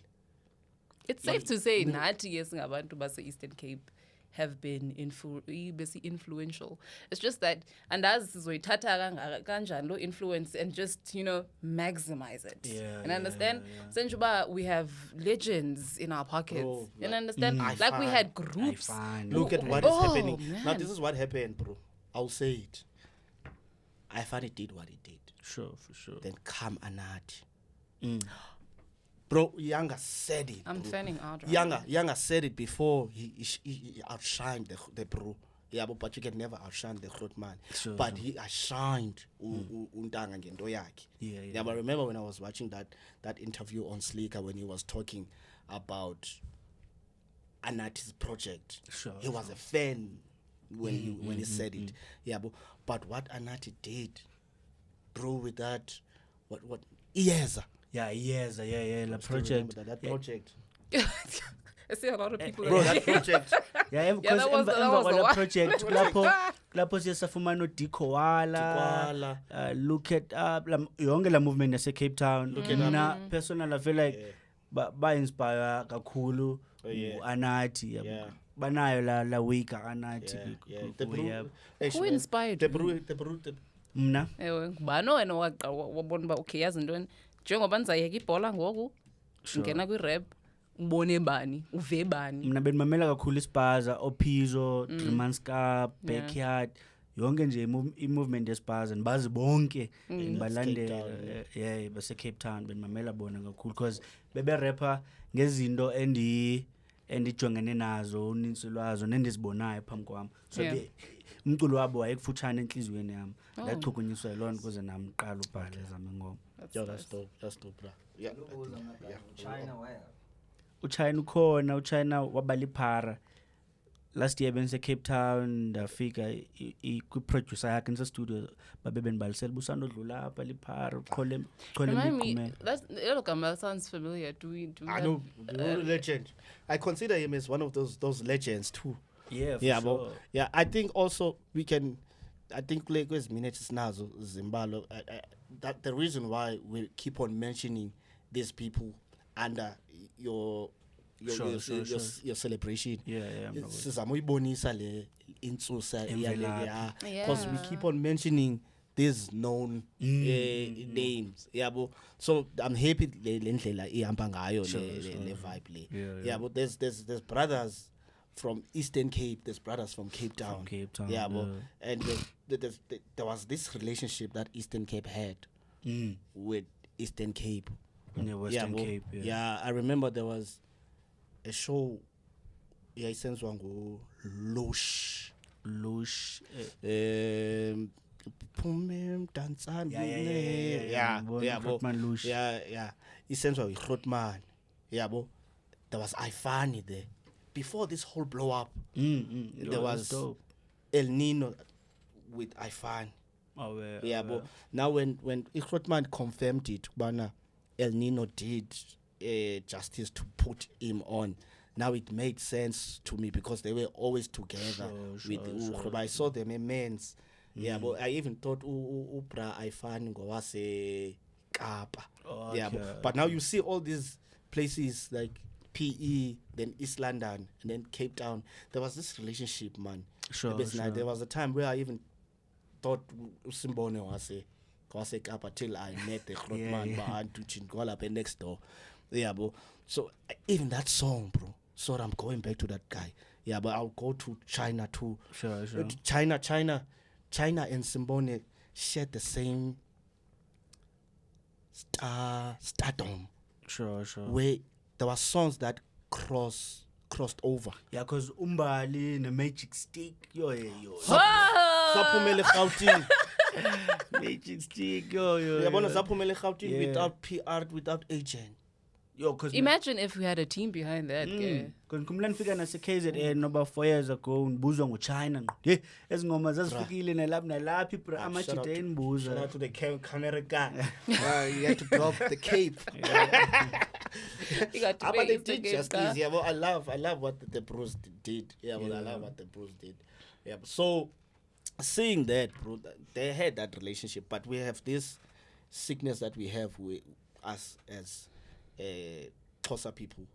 It's safe to say nathi yesingabantu base Eastern Cape have been influential. It's just that, and as sizoyithatha kanjani lo influence and just, maximize it. Yeah, and understand? Yeah. We have legends in our pockets. Bro, and understand? We had groups. Look at what is happening. Man. Now, this is what happened, bro. I'll say it. I finally did what he did. Sure, for sure. Then come Anathi. Bro, Younger said it. I'm fanning out. Younger said it before he outshined the bro. Yeah, but you can never outshine the Grootman. Sure, but he outshined Untanga ngento yakhe. Yeah. But remember when I was watching that interview on Sleeker when he was talking about Anathi's project. Sure. He was a fan when he said it. Yeah, but what Anathi did, bro, with that what Iyeza. Yeah, the project. That project. I see a lot of people. Bro, that project. Yeah, because that was the one. Project lapho siyasafumana uDikowala. Look at yonke la movement yase Cape Town. Mina personally I feel like ba inspire kakhulu Anathi. Banayo la week Anathi. Who inspired the brew. Mna ngubani wena wabona ba okay yazi ntoni njengoba nizayeka ibhola ngoku ngena kwi-rap ubone bani uve bani. Mna benimamela kakhulu iSpaza Ophizo Dreamanska Backyard yonke nje i-movement yeSpaza nibazi bonke nibalandela base Cape Town benimamela bona kakhulu because bebe rapper ngezinto endijongene nazo uninzi lwazo nendizibonayo phambi kwami so umculo wabo wayekufutshane enhliziyweni yami ndachukunyiswa yiloo nto kuze nami qala ubhale zami ngoma. That's dope bra. Yeah. China where? Uchina wabala iphara last year benise Cape Town ndafika kwi-producer yakhe nise studio babebenibalisela busanda odlula apha liphara uqhole me, that sounds familiar. Do we I know the legend. I consider him as one of those legends too. Yeah, sure. I think also we can. I think like with minutes now Zimbabwe. That the reason why we keep on mentioning these people under your celebration. Sizamuyibonisa le intsusa because we keep on mentioning these known names. So I'm happy le ndlela ihamba ngayo le vibe le. But there's brothers from Eastern Cape. There's brothers from Cape Town. From Cape Town, Yeah, yeah. and there was this relationship that Eastern Cape had with Eastern Cape. Yeah, Western bro. Cape. Yeah. Yeah, I remember there was a show. Yeah, it sends one go Lush. Lush. Pumem Dansan. Yeah, bro. Grootman Lush. Yeah. It sends one with Grootman. Yeah, bro. There was Ifani there. Before this whole blow up, there was dope. El Nino with Ifani. Oh, Yeah, but now when Grootman confirmed it, Bana El Nino did justice to put him on. Now it made sense to me because they were always together with Ukhroba. I saw them immense. Yeah, but I even thought Ubra Ifan Ngowase Kapa. Oh, Yeah, okay. but now you see all these places like PE, then East London, and then Cape Town. There was this relationship, man. Sure. There was a time where I even thought Usimbone was a Kapa till I met the Grootman behind to Chingola next door. Yeah, bro. So even that song, bro. So I'm going back to that guy. Yeah, but I'll go to China too. Sure. China and Simbone shared the same stardom. Sure. Where there were songs that crossed over. Yeah, because Umbali and the Magic Stick, yo. Saphumele Gauteng. Magic Stick, yo. Yabona Saphumele Gauteng Yeah. without PR, without agent. Yo, because Imagine if we had a team behind that. ke. because kumlan fika nase KZN about 4 years ago ngibuzwa ngoChina. Hey, ezingoma zazifikile nalaphi bro Shout out amajide to- Shout engibuza. out to the camera guy. You had to drop the cape. You got to But pay they Insta did Cape justice. Star. Yeah, well, I love what the Bros did. Yeah, well, I love what the Bros did. Yeah, so seeing that, bro, they had that relationship, but we have this sickness that we have with us as Xhosa people.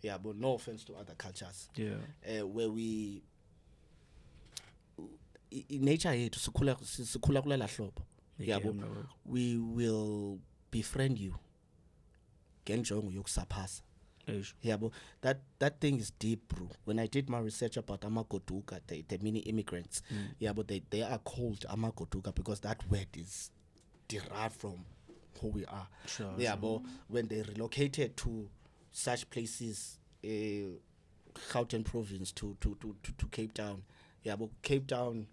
Yeah, but no offense to other cultures. Yeah. Where we in nature yethu sikhula kulela hlobo. Yeah, but we will befriend you. Ngenjongo yokusaphasa. Yeah, but that thing is deep, bro. When I did my research about Amagoduka, the mini immigrants, yeah, but they are called Amagoduka because that word is derived from who we are. Sure. Yeah, but when they relocated to such places, Gauteng province to Cape Town, yeah, but Cape Town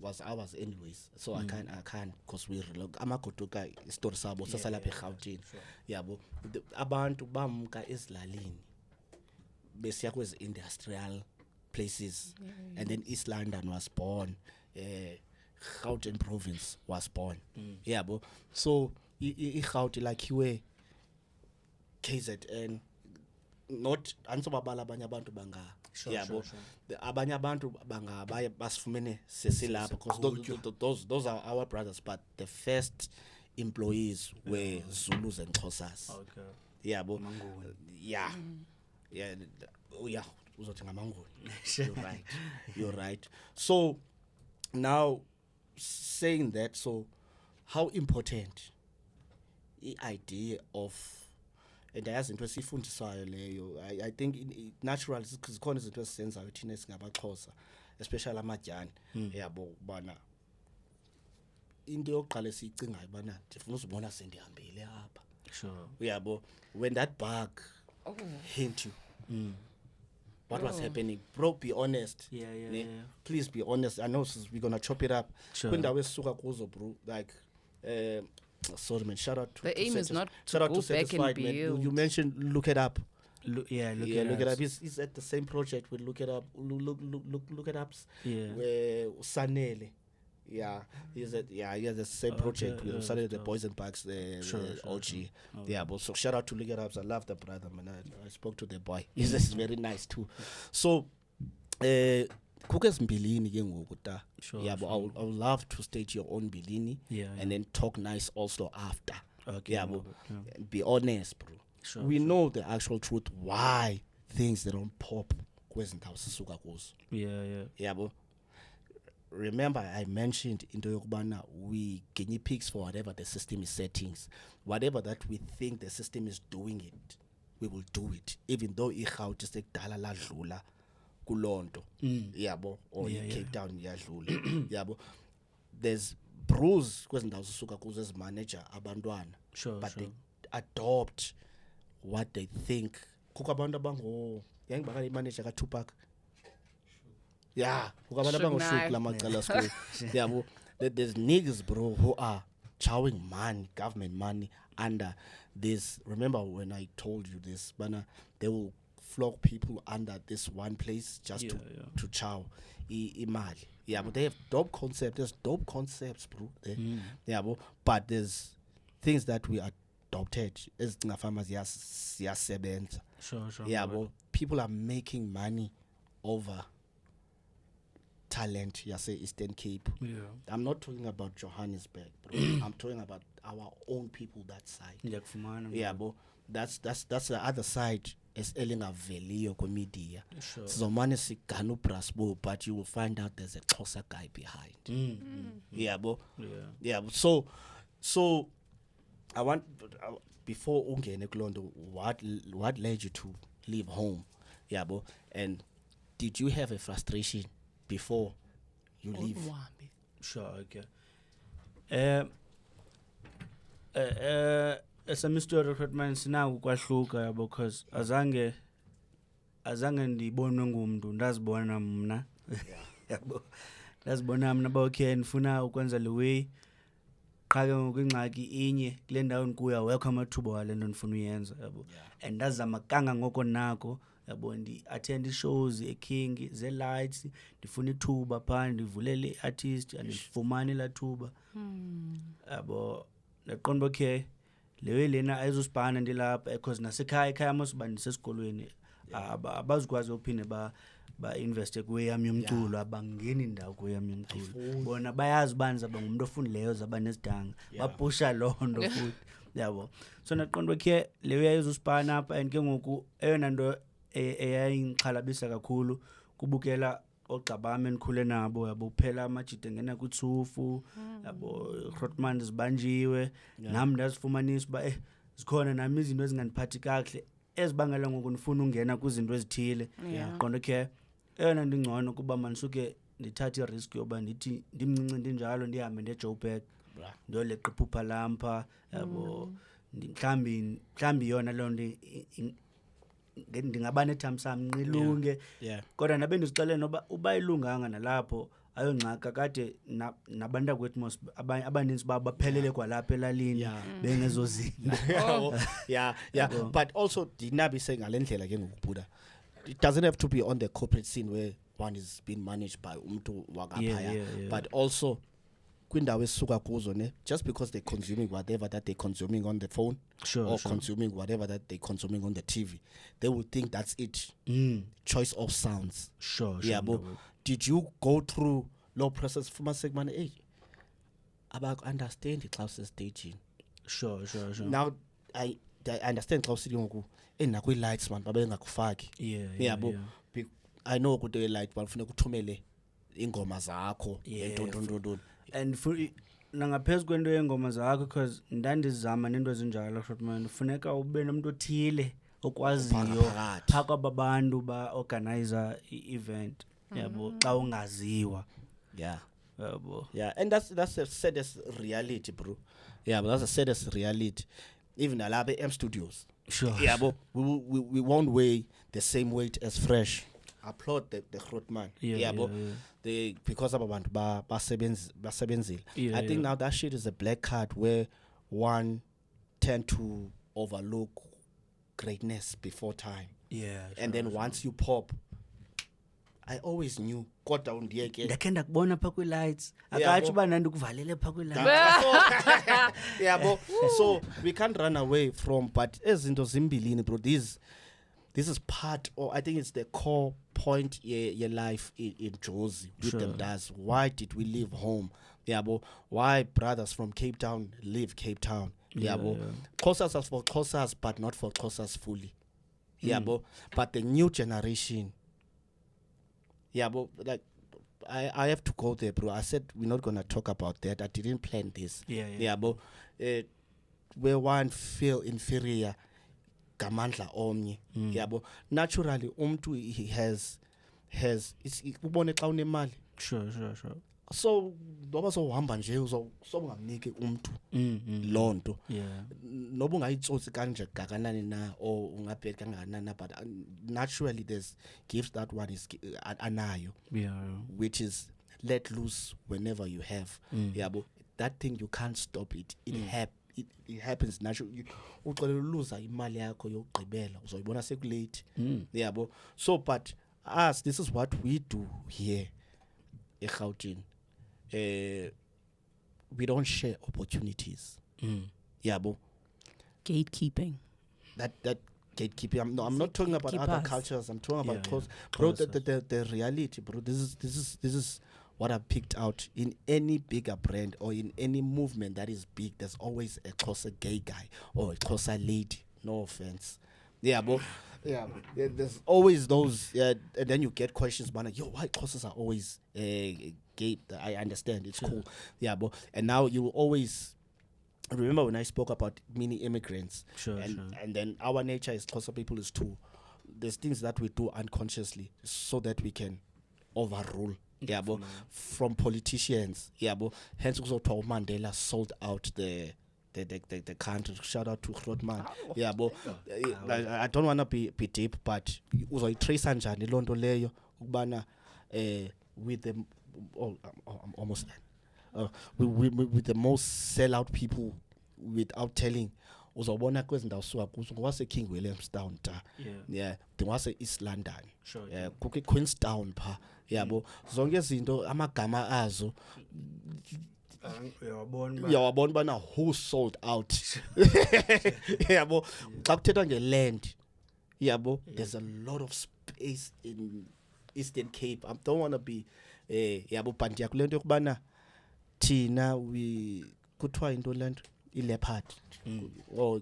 was ours anyways, so I can't because we Amagoduka story sabo sasalapha eGauteng. Yeah, but abantu bamka esilalini besiya kwezi industrial places, and then East London was born, Gauteng province was born. Yeah, but so iGauteng lakhiwe KZN, not ansobabala abanye abantu banga. Yeah, but abanye abantu banga baye basifumene sesilapha because those are our brothers, but the first employees were Zulus and Xhosas. Okay. Yeah, but yeah, uzothi ngamanguni. You're right. So now saying that, so how important the idea of, and ayazi into esifundiswayo leyo, I think natural zikhona izinto esizenzayo thina singabaXhosa, especially amadyani. Yabo bana into yokuqala esiyicingayo bana ndifuna uzibona sendihambile apha. Sure. Yabo when that bug hit you, what was happening, bro? Be honest. Yeah. Please be honest. I know we're gonna chop it up. Sure. Kwindawo esisuka kuzo, bro, like sorry man, shout out to The aim is not to shout out go to back and Satisfied, man. You build. mentioned Look It Up. Look Look It Up. He's at the same project with Look It Up. Look It Ups. Yeah. Where Sanele. Yeah, he has the same project with Sanele, the Boys and Bugs, the OG. Yeah, but so shout out to Look It Ups. I love the brother, man. I spoke to the boy. He's very nice too. So Kukes Mbilini ke ngoku ta. Yeah, but I would love to state your own Mbilini. Yeah. And then talk nice also after. Okay. Yeah, but be honest, bro. Sure, We know the actual truth why things they don't pop kwezi ndawo sisuka kuzo. Yeah. Yeah, but remember I mentioned into yokubana we guinea pigs for whatever the system is settings. Whatever that we think the system is doing it, we will do it. Even though iGauteng sekudala ladlula kulonto Mm. yabo or Yeah, Cape yeah. Town yadlula yabo there's bruise kwezindawo sisuka kuzo as manager abantwana Sure, but sure. they adopt what they think kukho abantu abango yangibaka imanager ka Tupac yeah kukho abantu Suge abangoshuk Knight. lamacala school yabo there's niggas bro who are chowing money government money under this. Remember when I told you this bana they will flog people under this one place just Yeah, yeah. to chow imali yeah but they have dope concepts. There's dope concepts bro there. Yeah but there's things that we adopted as farmers yasebenza Sure, sure. yeah well people are making money over talent yase Eastern Cape. Yeah. I'm not talking about Johannesburg bro. I'm talking about our own people that side Ngiyakufumana. yeah bo that's the other side esingaveliyo ku media Sure. sizomane sigana ubrasbo but you will find out there's a Xhosa guy behind yeah bo Yeah. yeah so I want before ungene kulondo what led you to leave home yeah bo and did you have a frustration before you leave Uhambe. Sure, okay. Some story recruitment sinaku kwahluka yabo because azange ndibonwe ngumntu ndazibona mna yabo ndazibona mna ba okay ndifuna ukwenza le way qha ke ngokwingxaki inye kule ndawo ndikuya wekho amathuba wale nto ndifuna uyenza yabo and ndazama kangangoko nako yabo ndi-attend shows eKing ze-lights ndifuna ithuba phaa ndivulele i-artist andifumane laa thuba yabo ndaqonda okay lewe lena ayizosibhana ndilapha because nasekhaya mosiba ndisesikolweni abazikwazi uphinde ba-investe kweyam yomculo abangeni ndawo kweyam yomculo bona bayazi uba ndizaba ngumntu ofundileyo zaba nesidanga bapusha loo nto futhi yabo so ndaqonda okay lewe ayizosibhana apha and ke ngoku eyona nto eyayingixhalabisa kakhulu kubukela ogxabame endikhule nabo yabo uphela amajita engena kwitsufu yabo Grootman zibanjiwe nami ndazifumanisa uba zikhona nami izinto ezingandiphathi kakuhle ezibangela ngoku ndifuna ungena kwizinto ezithile qonda okay eyona nto ingcono kuba mandisuke ndithathe irisk yoba ndithi ndimncinci ndinjalo ndihambe ndeJoburg ndiyoleqa iphupha lampa yabo mhlawumbi yona loo nto ndingaba nethamsanqa nqilunge kodwa nabe ndizixelele noba uba ilunganga nalapho ayongxaka kade nabantu kwethu abaninzi babo baphelele kwalapha elalini bengezozinto yeah but also dinabi ngale ndlela ke ngokubuda it doesn't have to be on the corporate scene where one is being managed by umuntu wakaphaya but also kwindawo esisuka kuzo ne just because they're consuming whatever that they're consuming on the phone or consuming whatever that they're consuming on the TV they will think that's it choice of sounds yeah but did you go through law process from a segment about understand xa usestaging sure now I understand xa usithi ngoku enakwi lights man babengakufaki yabo I know ukuthi light bafuna ukuthumele ingoma zakho entontontoni and nangaphezulu kwento yengoma zakho because ndandizama nento ezinjalo Grootman funeka ube nomuntu othile okwaziyo phaa kwaba bantu ba-organizer i-event yabo xa ungaziwa yabo and that's the saddest reality bro but that's the saddest reality even alapha M Studios yabo we won't weigh the same weight as Fresh. Applaud the Grootman yabo they because abantu basebenzile I think now that shit is a black card where one tend to overlook greatness before time and then once you pop I always knew kodwa undiyeke ndakhe ndakubona phaa kwi-lights akatsho uba nandikuvalele phaa kwi-lights yabo so we can't run away from but ezinto zimbilini bro this is part or I think it's the core point your life in Jozi with them does why did we leave home yabo why brothers from Cape Town leave Cape Town yabo Xhosas as for Xhosas but not for Xhosas fully yabo but the new generation yabo like I have to go there bro I said we're not going to talk about that I didn't plan this yabo where one feel inferior gamandla omnye yabo naturally umntu he has has ubone xa unemali Sure. so noba sohamba nje uzobungamniki umuntu lonto Yeah. noba ungayitsotsi kanje gakanani na or ungabheka kangakanani but naturally there's gifts that one is anayo Yeah. which is let loose whenever you have yabo that thing you can't stop it it happens naturally uxolela uluza imali yakho yokugqibela uzoyibona sekulate yabo so but us this is what we do here eGauteng we don't share opportunities yabo Gatekeeping. that gatekeeping I'm not talking about other Gatekeepers. cultures I'm talking about Yeah, cause yeah. bro Process. the reality bro this is what I picked out in any bigger brand or in any movement that is big there's always a closer gay guy or a closer lady no offense yabo there's always those and then you get questions about yo why closers are always gay I understand it's cool yabo and now you will always remember when I spoke about mini immigrants Sure. and then our nature as Xhosa people is too there's things that we do unconsciously so that we can overrule yabo from politicians yabo hence kuzothiwa uMandela sold out the country shout out to Grootman yabo I don't want to be deep but uzoyitrace kanjani lonto leyo ukubana with the I'm almost done with the most sellout people without telling uzobona kwezindawo suka kuzo ngwase King Williamstown ta yeah ngwase East London Sure. yeah kuke Queenstown pha yabo zonke izinto amagama azo uyawabona bana who sold out yabo xa kuthethwa ngeland yabo there's a lot of space in Eastern Cape I don't want to be yabo but yakulento yokubana thina we kuthiwa into lento ileopard or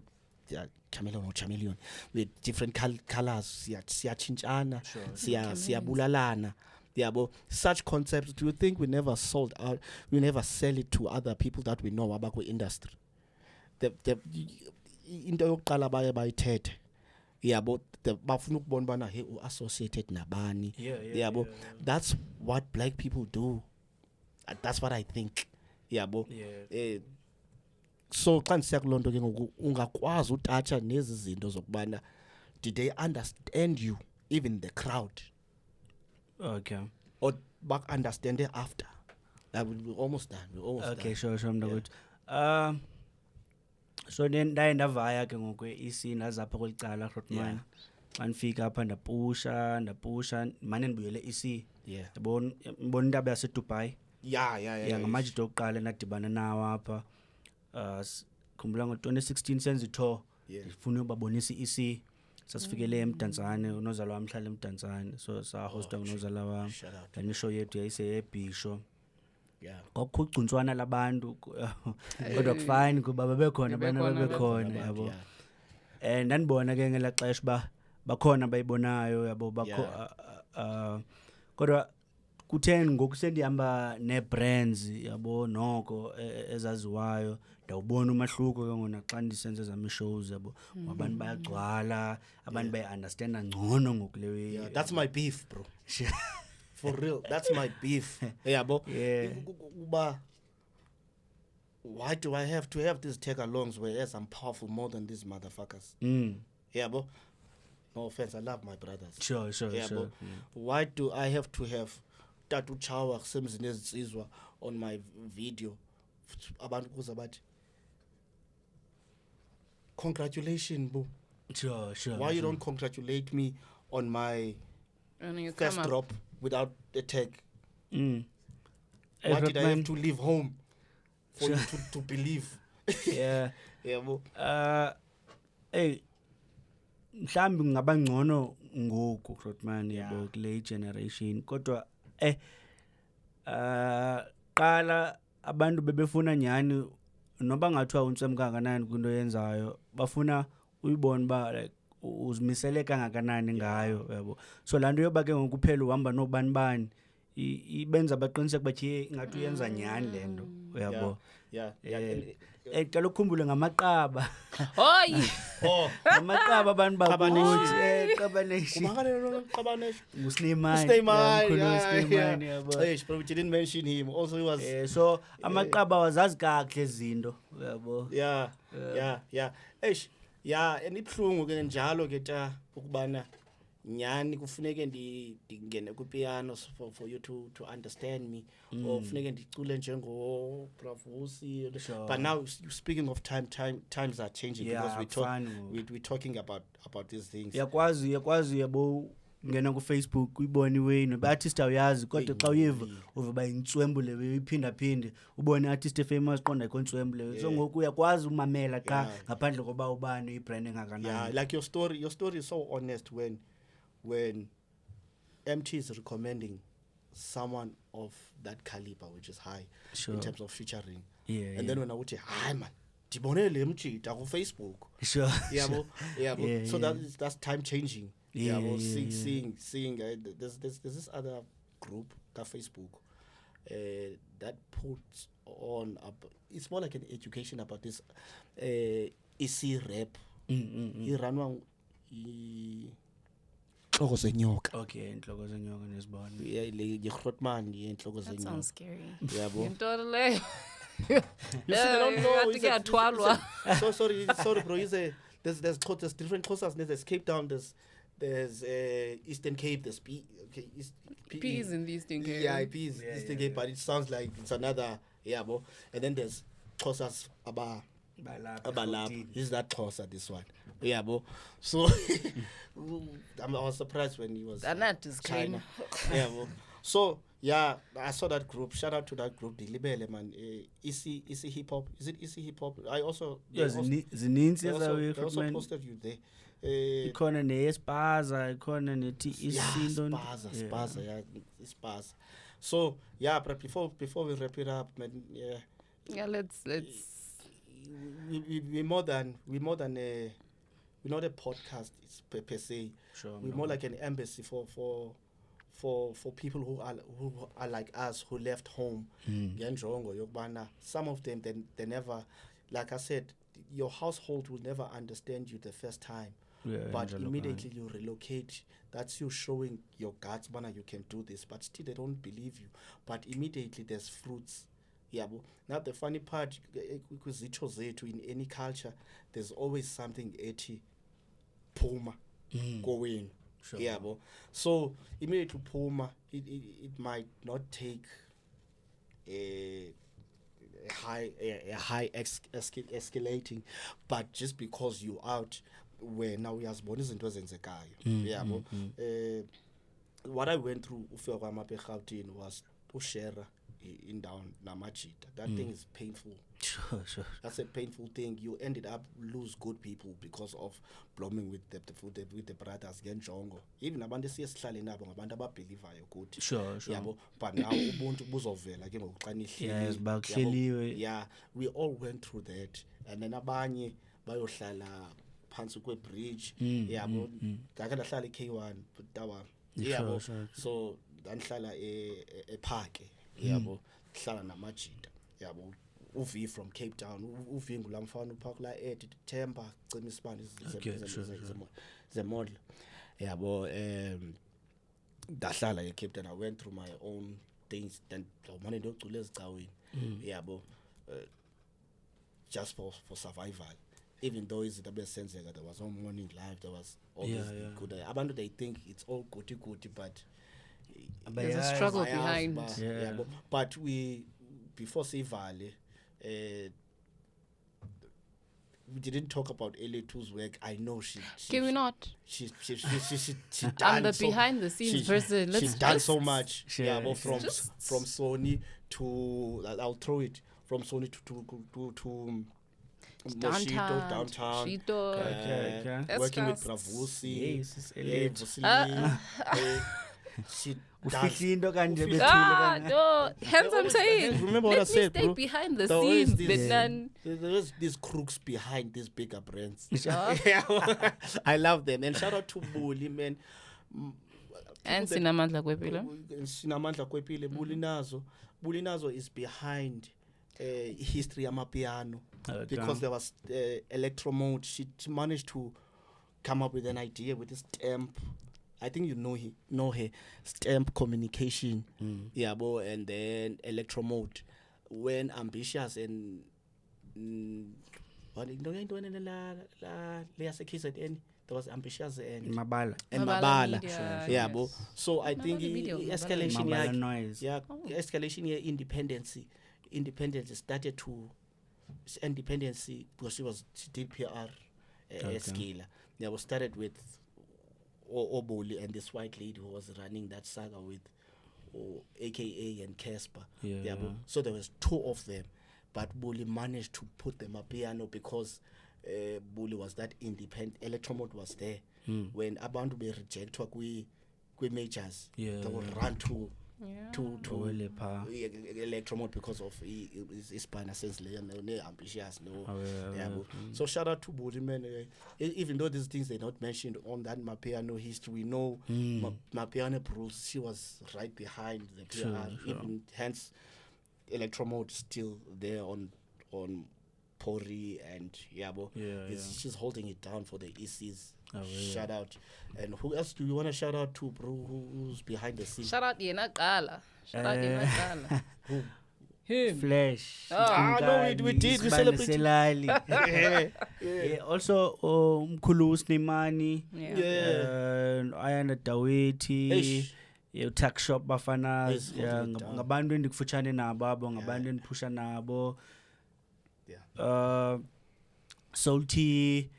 chameleon with different colors siyachintshana siyabulalana yabo such concepts do you think we never sold out we never sell it to other people that we know abakwe industry the into yokuqala baye bayithethe yabo bafuna ukubona bana hey associated nabani yabo that's what black people do that's what I think yabo so xa ndisiya kulonto ke ngoku ungakwazi utatsha nezi zinto zokubana did they understand you even the crowd Okay. or back understand it after we're almost done Okay, sure mntakwethu. So ndaye ndavaya ke ngoku EC nazapha kwelicala Grootman. Xa ndifika apha ndapusha mane ndibuyele EC. yeah Ngibona indaba yase Dubai. yeah Ngamajito okuqala ndadibana nawo apha. Khumbula ngo2016 senza itour. Ndifuna ubabonisa EC. Sasifikele eMdantsane unozalo wami hlala eMdantsane so sahosta unozalo wami la show yethu yayise eBhisho kwakugcuntswana labantu kodwa kufine kuba babekhona abana babekhona yabo ndandibona ke ngela xesha bakhona bayibonayo yabo kodwa kutheni ngoku sendihamba ne-brands yabo noko ezaziwayo ndawubona umahluko ke ngona xa ndisenza zami shows yabo abantu bayagcwala abantu bayi-understanda ngcono ngokuleyo that's my beef bro for real that's my beef yabo uba why do I have to have these tag-alongs whereas I'm powerful more than these motherfuckers yabo no offense I love my brothers sure why do I have to have Tatu Chawa kusemzini ezisizwa on my video abantu kuza bathi congratulations boo sure why you don't congratulate me on my And you first come up. drop without a tag Hey, why did I have Grootman. to leave home for you to believe Yeah yabo hey mhlambi ngaba ngcono ngoku Grootman yabo kule generation kodwa qala abantu bebefuna nyani noba ngathiwa untsemkanganani kwinto yenzayo bafuna uyibona ba like uzimisele kangakanani ngayo yabo so lanto yoba ke ngokuphela uhamba nobani bani ibenza baqiniseke bathi ingathi uyenza nyani lento yabo yeah. Qala ukukhumbule ngamaqaba. Hoy! Oh, Ngamaqaba abantu bakuthi Qaba Nation. kumangalelo Qabanesh. Usneymani. Usneymani yabo. But we didn't mention him. Also, he was. So amaqaba wazazi kakhe izinto yabo. Yeah. Eish, yeah, and ibhlungu ke njalo ke ta ukubana nyani kufuneke ndingene ku piano for you to understand me or kufuneke ndicule njengo Bravusi. Sure. But now speaking of times are changing because we're talking about these things. Yakwazi yabo ngena ku Facebook uyibona iwena artist awuyazi kodwa xa uyiva uva intswembule uyiphinda phinde ubone artist famous qonda ikontswembule so ngoku uyakwazi umamela xa ngaphandle koba ubani ibrand engakanani. Yeah, like your story is so honest when MT is recommending someone of that caliber which is high in terms of featuring. And then when I would say, "Hi man, dibone le mjita ku Facebook." Sure. Yeah, so that's time changing. Seeing there's this other group ka Facebook that puts on up, it's more like an education about this easy rap. Iranwa inhloko zenyoka. Okay, inhloko zenyoka nesibona. Yeah, le Grootman inhloko zenyoka. That sounds scary. Yabo. Into leyo. You see, they don't know. Ngathi kuyathwalwa. So sorry, bro. There's different Xhosas. There's Cape Town. There's Eastern Cape. There's P Peas in the Eastern Cape. Yeah, Peas Eastern Cape, but it sounds like it's another bro. And then there's Xhosas Abalap. Is that Xhosa? This one. Yeah, bro. So I was surprised when he was That is China. Yeah, bro. So yeah, I saw that group. Shout out to that group, the Libele man. Easy hip hop. Is it Easy hip hop? I also zininzi they also ezawe posted you there. ikhona nespaza ikhona nethi isinto Spaza, yeah, Spaza. So yeah, but before we wrap it up, man, Yeah, let's we're more than we're not a podcast per se. Sure, we're more like an embassy for people who are like us, who left home. Ngenjongo yokubana some of them they never, like I said, your household will never understand you the first time. But immediately you relocate, that's you showing your guts, bana, you can do this, but still they don't believe you. But immediately there's fruits. Yeah, now the funny part, in any culture, there's always something eti puma going. Sure. Yeah, so immediately puma, it might not take a high escalating, but just because you out where now we as born isn't what I went through was to share in down Namachita. That thing is painful. Sure. That's a painful thing. You ended up lose good people because of blooming with the brothers ngenjongo. Even abantu siyesihlale nabo ngabantu ababelievayo ukuthi. Sure. Yabo, but now ubuntu buzovela ke ngokuxa nihleli. Yes, bakuhleliwe. Yeah, we all went through that. And then abanye bayohlala phansi kwe-bridge. Yabo, ngake ndahlala eK1 Tower. Yabo. So ndanhlala ePark. Yabo, hlala namajita. Yabo. Uvi from Cape Town, uvi ngulamfana uphakula Temba cima isibani zemodel. Yabo, ndahlala eCape Town. I went through my own things, then manje ndocula ezicaweni. Yabo, just for survival. Even though izinto besenzeka, there was no morning life, there was always good. Abantu they think it's all goody, but there's a struggle behind. But we before Sivale, we didn't talk about L2's work. I know she can we not? She done I'm the behind the scenes person. She's done so much. Sure. Yeah, but from Sony to I'll throw it from Sony to downtown. Okay. Working with Bravusi. Yes, she ufihlindo kanje bethule no, hence I'm saying. Remember what I said, stay bro? behind the There scenes, is there's these crooks behind these bigger brands. Sure. I love them, and shout out to Bully, man. And Sinamandla Kwepile. Sinamandla Kwepile, Bulinazo is behind history amapiano Okay. because there was electro mode. She managed to come up with an idea with this stamp. I think you know her stamp communication. Yeah, and then electro mode. When Ambitious and what there was Ambitious and Mabala. Mabala. Media, Yeah, yes. So I think Mabala video, Mabala escalation Mabala yakhe- noise. yeah, Oh. escalation here independence started to independency because she did PR Skila. Yeah, we started with Oboli and this white lady who was running that saga with AKA and Casper. Yeah. So there was two of them, but Bully managed to put them a piano because Bully was that independent. Electromode was there. When abantu be rejected kwi majors, Yeah, they would yeah. run to Owele pha. Electromode because of his partner sense ambitious no. Yeah. So shout out to Bully man. Even though these things they're not mentioned on that Mapiano history, we know Mapiano Bruce, she was right behind the PR. Sure. Even hence Electromode still there on Pori and Yabo. She's holding it down for the ECs. Shout out. And who else do you want to shout out to, bro? Who's behind the scenes? Shout out yena Gala. Shout out yena Gala. Him. Flash. no, we did. We celebrated. Selali. Yeah. Also, Mkhulu Slimani. Yeah. Ayana Dawiti. Eish. Tuck shop bafana. Yes, holding it down. Ngabantu endikufutshane nabo abo, ngabantu endiphusha nabo. Yeah. Salty,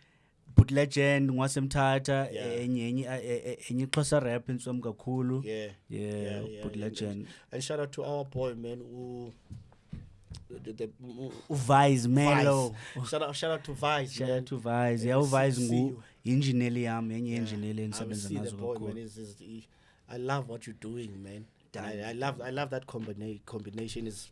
But Legend, ngwasemthatha Yeah. enye Xhosa rap intswam kakhulu. Yeah. But Legend. And shout out to our boy, man, who Uvice Melo. Shout out to Vice. Shout man. out to Vice. Yeah, Yeah, Uvice see ngu you. engineer yami, enye Yeah. engineer I will engisebenza see the nazo boy, man. kakhulu. I love what you're doing, man. And I love that combination. It's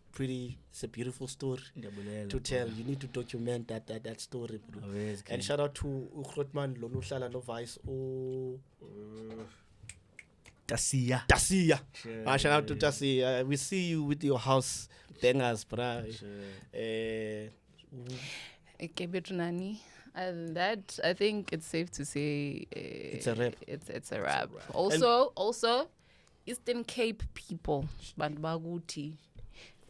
a beautiful story Ndiyabulela, to bro. tell. You need to document that story, bro. Always, And kid. shout out to Ukrotman Lonuhlala no Vice. Tasiya. Tasia. Sure, Shout out to yeah. Tasia. We see you with your house bangers, bro. Okay, Betunani. And that, I think it's safe to say It's a rap. It's a rap. Also, Eastern Cape people, bantu bakuthi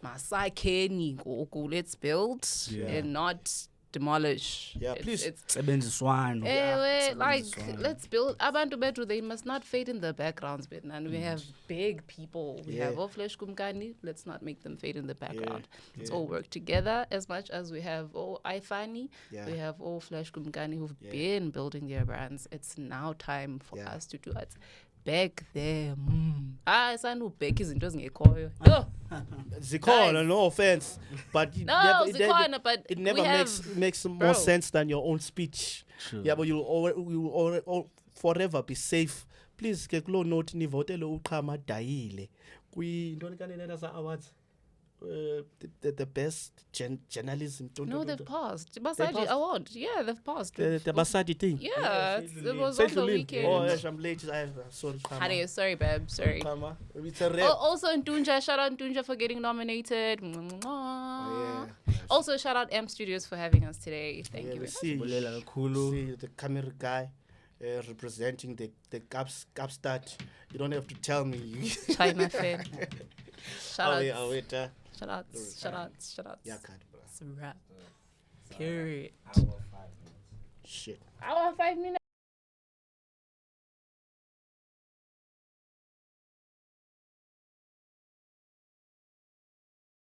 masakheni gogo, let's build and not demolish. Yeah, please. Sebenziswano. Like let's build. Abantu bethu, they must not fade in the backgrounds, and we have big people. We have Flash Kumkani. Let's not make them fade in the background. Let's all work together. As much as we have Ifani, we have Flash Kumkani who've been building their brands. It's now time for us to do it. Back there. Sanubheka izinto ezingekhoyo. Yo. Zikhona, no offense, but Zikhona, but it never we makes more bro. sense than your own speech. True. Yeah, but you will forever be safe. Please ke kulo note ni votele uqhama dayile kwi ntoni kanene sa awards the best journalism. No, they've passed. They Basaji passed? Award. Yeah, they've passed. the Basadi thing. Yeah, it was on the Central Link. weekend. Oh yes, I'm late. Sorry. Honey, sorry, babe. Sorry. Qhama. It's a rap. Also, Ntunja, shout out Ntunja for getting nominated. Mwah. Also, shout out M Studios for having us today. Thank you. We very see Ndiyabulela kakhulu. see the camera guy representing the Capstad. You don't have to tell me. much. China fan. Shout outs. Shout outs. Yeah, cut, bro. It's a wrap. Period. Shit. Hour 5 minutes.